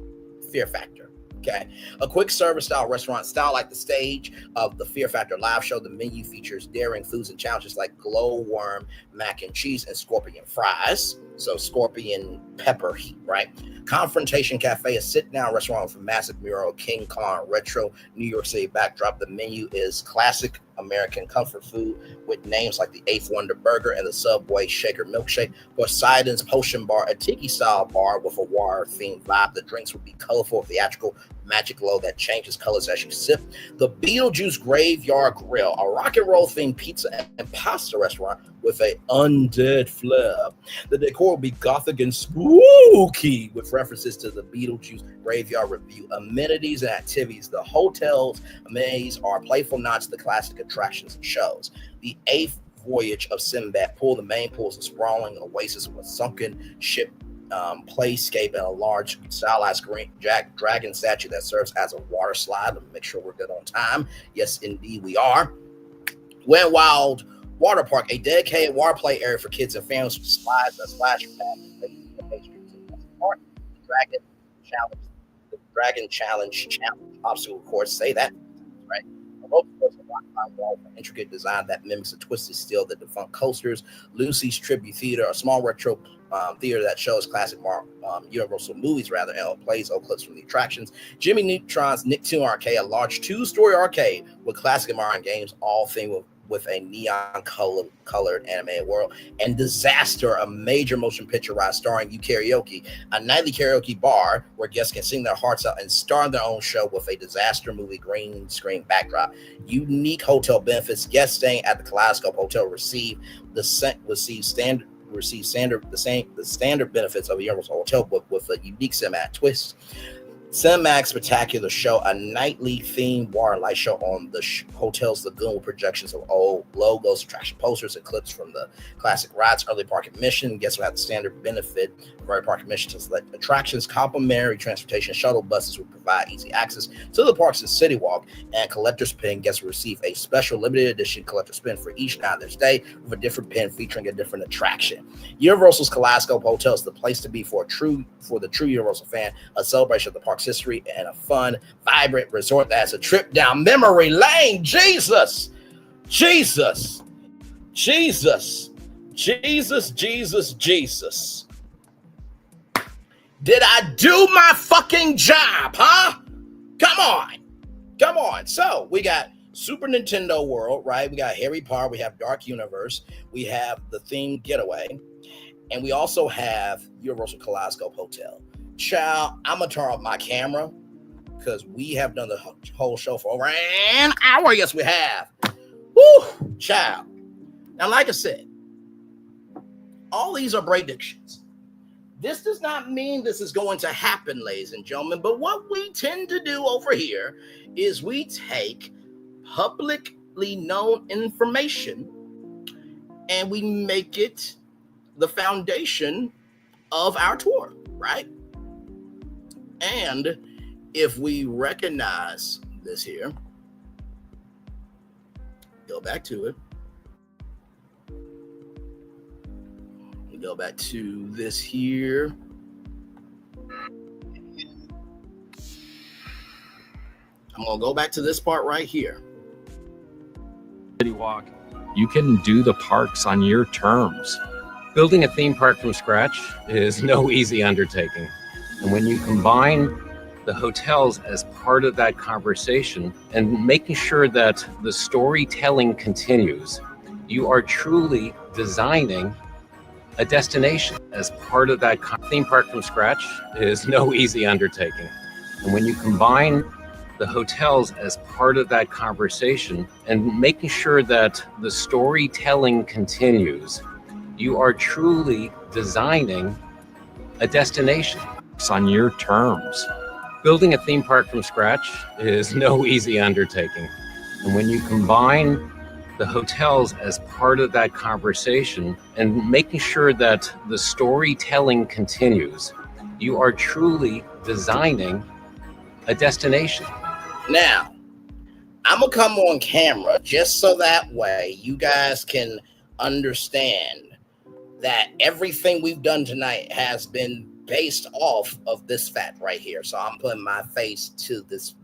Fear Factor. Okay, a quick service style restaurant style like the stage of the Fear Factor live show. The menu features daring foods and challenges like glowworm mac and cheese and scorpion fries. So scorpion pepper heat, right? Confrontation Cafe, a sit-down restaurant with a massive mural, King Kong retro New York City backdrop. The menu is classic American comfort food with names like the Eighth Wonder Burger and the Subway Shaker Milkshake. Poseidon's Potion Bar, a tiki-style bar with a wire-themed vibe. The drinks would be colorful, theatrical, magic glow that changes colors as you sip. The Beetlejuice Graveyard Grill, a rock and roll themed pizza and pasta restaurant with a undead flair. The decor will be gothic and spooky with references to the Beetlejuice Graveyard Review. Amenities and activities. The hotel's amenities are playful nods to the classic attractions and shows. The eighth voyage of Sinbad Pool. The main pool is a sprawling oasis with a sunken ship playscape and a large stylized green dragon statue that serves as a water slide. Let me make sure we're good on time. Yes, indeed we are. Wet Wild Water Park, a dedicated water play area for kids and families with slides and splash pads. The Dragon Challenge obstacle course. Say that right. A rope course, a rock climb wall, an intricate design that mimics a twisted steel that defunct coasters. Lucy's Tribute Theater, a small retro theater that shows classic Universal movies and plays old clips from the attractions. Jimmy Neutron's Nicktoon Arcade, a large two-story arcade with classic Mario games, all themed with a neon colored animated world. And Disaster, a major motion picture ride starring You Karaoke, a nightly karaoke bar where guests can sing their hearts out and star in their own show with a disaster movie green screen backdrop. Unique hotel benefits. Guests staying at the Kaleidoscope Hotel receive the standard benefits of a Universal Hotel book with a unique cinematic twist. Cinemax Spectacular Show, a nightly themed water light show on the hotel's lagoon with projections of old logos, attraction posters, and clips from the classic rides. Early park admission. Guests will have the standard benefit of early park admission to select attractions. Complimentary transportation shuttle buses will provide easy access to the parks and City Walk. And collector's pin. Guests will receive a special limited edition collector's pin for each night of their stay with a different pin featuring a different attraction. Universal's Kaleidoscope Hotel is the place to be for the true Universal fan. A celebration of the park's history and a fun, vibrant resort that's a trip down memory lane. Jesus. Did I do my fucking job, huh? Come on. So we got Super Nintendo World, right? We got Harry Potter, we have Dark Universe, we have the themed getaway, and we also have Universal Kaleidoscope Hotel. Child, I'm gonna turn off my camera because we have done the whole show for over an hour. Yes, we have. Woo, child. Now, like I said, all these are predictions. This does not mean this is going to happen, ladies and gentlemen, but what we tend to do over here is we take publicly known information and we make it the foundation of our tour, right? And if we recognize this here, go back to it. We go back to this here. I'm gonna go back to this part right here. City Walk, you can do the parks on your terms. Building a theme park from scratch is no easy undertaking. And when you combine the hotels as part of that conversation and making sure that the storytelling continues, you are truly designing a destination as part of that theme park from scratch is no easy undertaking. And when you combine the hotels as part of that conversation and making sure that the storytelling continues, you are truly designing a destination on your terms. Building a theme park from scratch is no easy undertaking. And when you combine the hotels as part of that conversation and making sure that the storytelling continues, you are truly designing a destination. Now, I'm gonna come on camera just so that way you guys can understand that everything we've done tonight has been based off of this fact right here. So I'm putting my face to this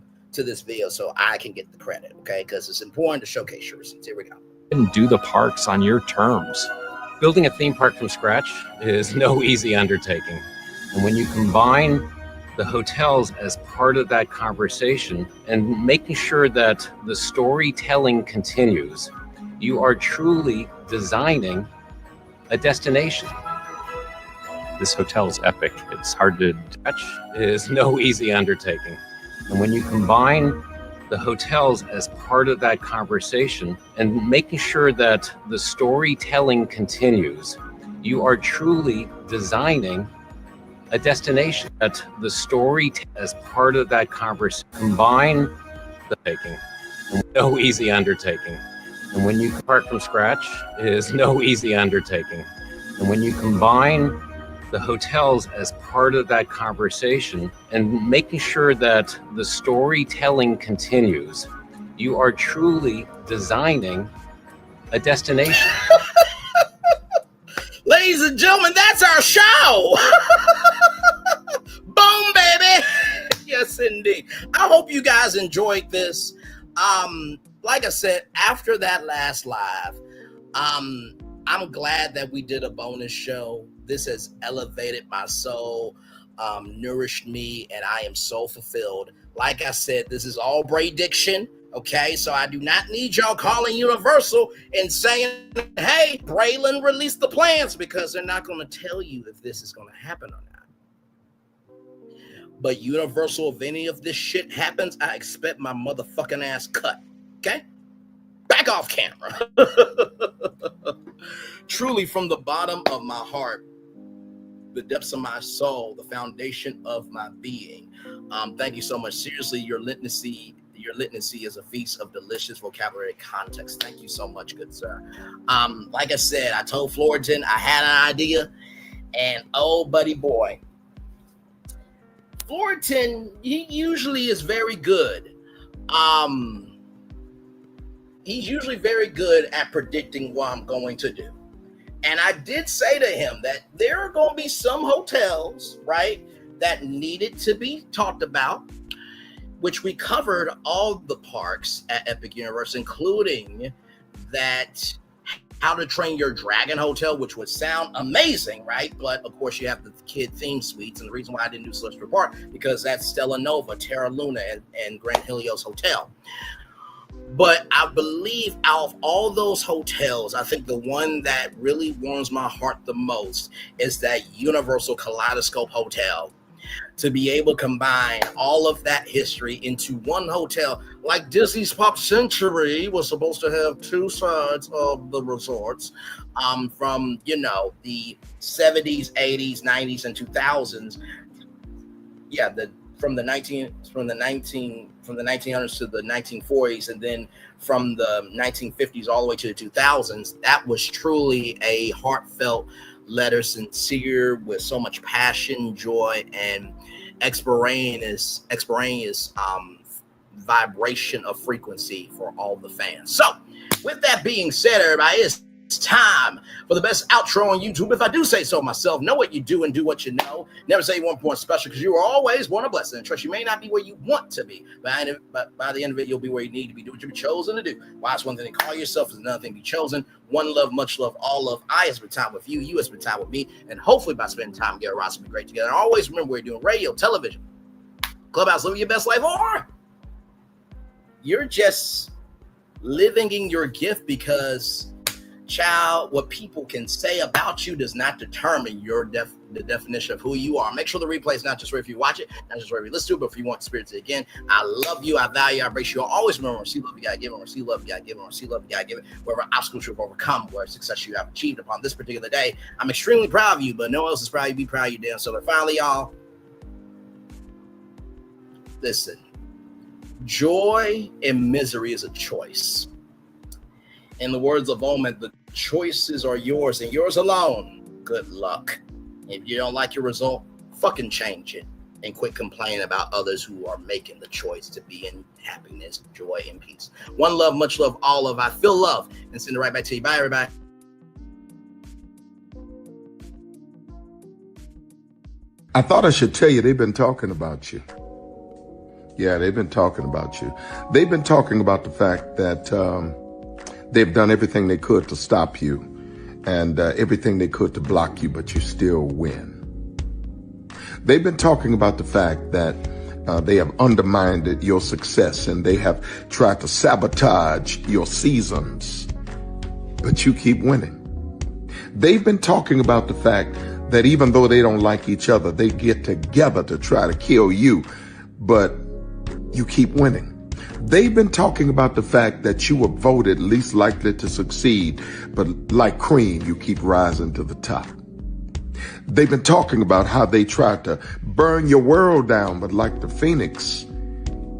video so I can get the credit, okay? Because it's important to showcase your receipts. Here we go. And do the parks on your terms. Building a theme park from scratch is no easy undertaking. And when you combine the hotels as part of that conversation and making sure that the storytelling continues, you are truly designing a destination. This hotel is epic. It's hard to touch. It is no easy undertaking. And when you combine the hotels as part of that conversation and making sure that the storytelling continues, you are truly designing a destination. That the story as part of that conversation, combine the taking, no easy undertaking. And when you start from scratch, it is no easy undertaking. And when you combine the hotels as part of that conversation and making sure that the storytelling continues, you are truly designing a destination. Ladies and gentlemen, that's our show. Boom, baby. Yes, indeed. I hope you guys enjoyed this. Like I said, after that last live, I'm glad that we did a bonus show. This has elevated my soul, nourished me, and I am so fulfilled. Like I said, this is all Bray Diction, okay? So I do not need y'all calling Universal and saying, hey, Braylon released the plans, because they're not going to tell you if this is going to happen or not. But Universal, if any of this shit happens, I expect my motherfucking ass cut, okay? Back off camera. Truly, from the bottom of my heart, the depths of my soul, the foundation of my being, thank you so much. Seriously, your literacy is a feast of delicious vocabulary context. Thank you so much, good sir. Like I said, I told Florian I had an idea, and oh, buddy boy, Florian, he usually is very good. He's usually very good at predicting what I'm going to do. And I did say to him that there are going to be some hotels, right, that needed to be talked about, which we covered all the parks at Epic Universe, including that How to Train Your Dragon Hotel, which would sound amazing, right? But of course, you have the kid theme suites. And the reason why I didn't do Celestial Park, because that's Stella Nova, Terra Luna, and Grand Helios Hotel. But I believe out of all those hotels, I think the one that really warms my heart the most is that Universal Kaleidoscope Hotel. To be able to combine all of that history into one hotel, like Disney's Pop Century was supposed to have two sides of the resorts, from, you know, the 70s, 80s, 90s, and 2000s. Yeah, from the 1900s to the 1940s, and then from the 1950s all the way to the 2000s. That was truly a heartfelt letter, sincere, with so much passion, joy, and extemporaneous vibration of frequency for all the fans. So, with that being said, everybody, it's time for the best outro on YouTube. If I do say so myself, know what you do and do what you know. Never say you weren't born special, because you are always born a blessing. And trust, you may not be where you want to be, but by the end of it, you'll be where you need to be. Do what you've been chosen to do. Why it's one thing to call yourself, is another thing to be chosen. One love, much love, all love. I has spent time with you. You has spent time with me. And hopefully by spending time together, we'll be great together. And always remember, we're doing radio, television, Clubhouse, living your best life, or you're just living in your gift, because child, what people can say about you does not determine the definition of who you are. Make sure the replay is not just where if you watch it, not just where you listen to it, but if you want to experience it again. I love you, I value you, I embrace you. I'll always remember, receive love, you gotta give it, receive love, you gotta give it, receive love, you gotta give it. Wherever obstacles you've overcome, where success you have achieved upon this particular day, I'm extremely proud of you, but no one else is proud of you. Be proud of you, damn. So finally, y'all, listen, joy and misery is a choice. In the words of Omen, the choices are yours and yours alone. Good luck. If you don't like your result, fucking change it and quit complaining about others who are making the choice to be in happiness, joy, and peace. One love, much love, all love. I feel love and send it right back to you. Bye, everybody. I thought I should tell you, they've been talking about you. Yeah, they've been talking about you. They've been talking about the fact that they've done everything they could to stop you and everything they could to block you, but you still win. They've been talking about the fact that they have undermined your success and they have tried to sabotage your seasons, but you keep winning. They've been talking about the fact that even though they don't like each other, they get together to try to kill you, but you keep winning. They've been talking about the fact that you were voted least likely to succeed, but like cream, you keep rising to the top. They've been talking about how they tried to burn your world down, but like the phoenix,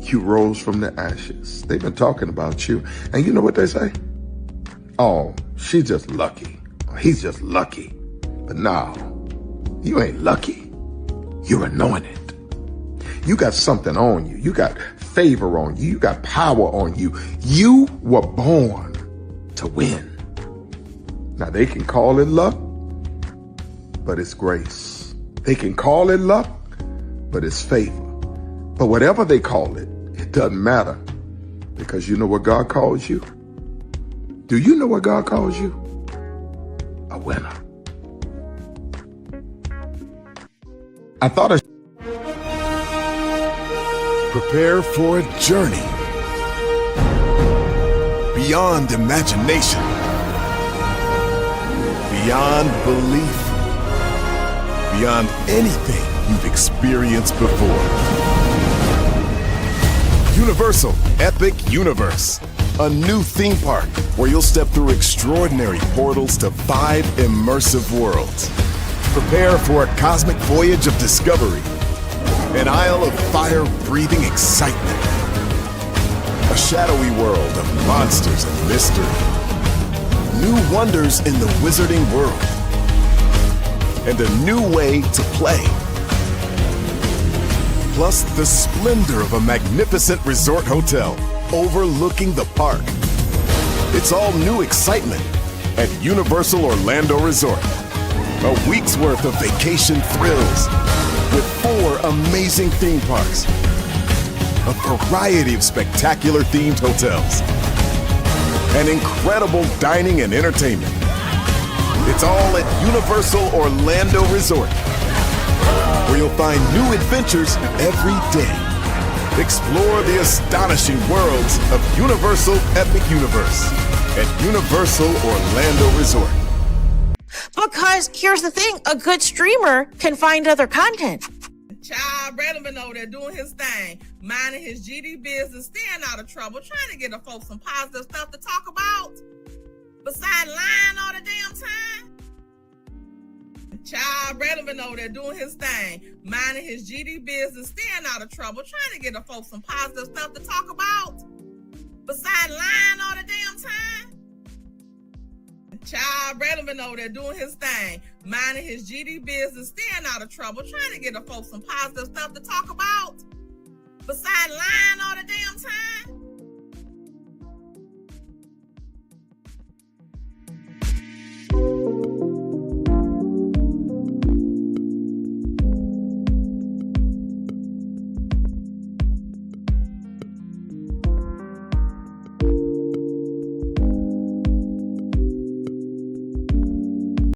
you rose from the ashes. They've been talking about you. And you know what they say? Oh, she's just lucky. He's just lucky. But no, you ain't lucky. You're anointed. You got something on you. You got favor on you. You got power on you. You were born to win. Now they can call it luck, but it's grace. They can call it luck, but it's favor. But whatever they call it, it doesn't matter, because you know what God calls you? Do you know what God calls you? A winner. I thought Prepare for a journey beyond imagination, beyond belief, beyond anything you've experienced before. Universal Epic Universe, a new theme park where you'll step through extraordinary portals to 5 immersive worlds. Prepare for a cosmic voyage of discovery, an isle of fire-breathing excitement, a shadowy world of monsters and mystery, new wonders in the wizarding world, and a new way to play. Plus the splendor of a magnificent resort hotel overlooking the park. It's all new excitement at Universal Orlando Resort. A week's worth of vacation thrills with 4 amazing theme parks, a variety of spectacular themed hotels, and incredible dining and entertainment. It's all at Universal Orlando Resort, where you'll find new adventures every day. Explore the astonishing worlds of Universal Epic Universe at Universal Orlando Resort. Because here's the thing, a good streamer can find other content. Child, Braylon been over there doing his thing, minding his GD business, staying out of trouble, trying to get the folks some positive stuff to talk about. Besides lying all the damn time. Child, Braylon been over there doing his thing, minding his GD business, staying out of trouble, trying to get the folks some positive stuff to talk about. Besides lying all the damn time. Child, Live-Braylon been over there doing his thing, minding his GD business, staying out of trouble, trying to get the folks some positive stuff to talk about. Besides lying on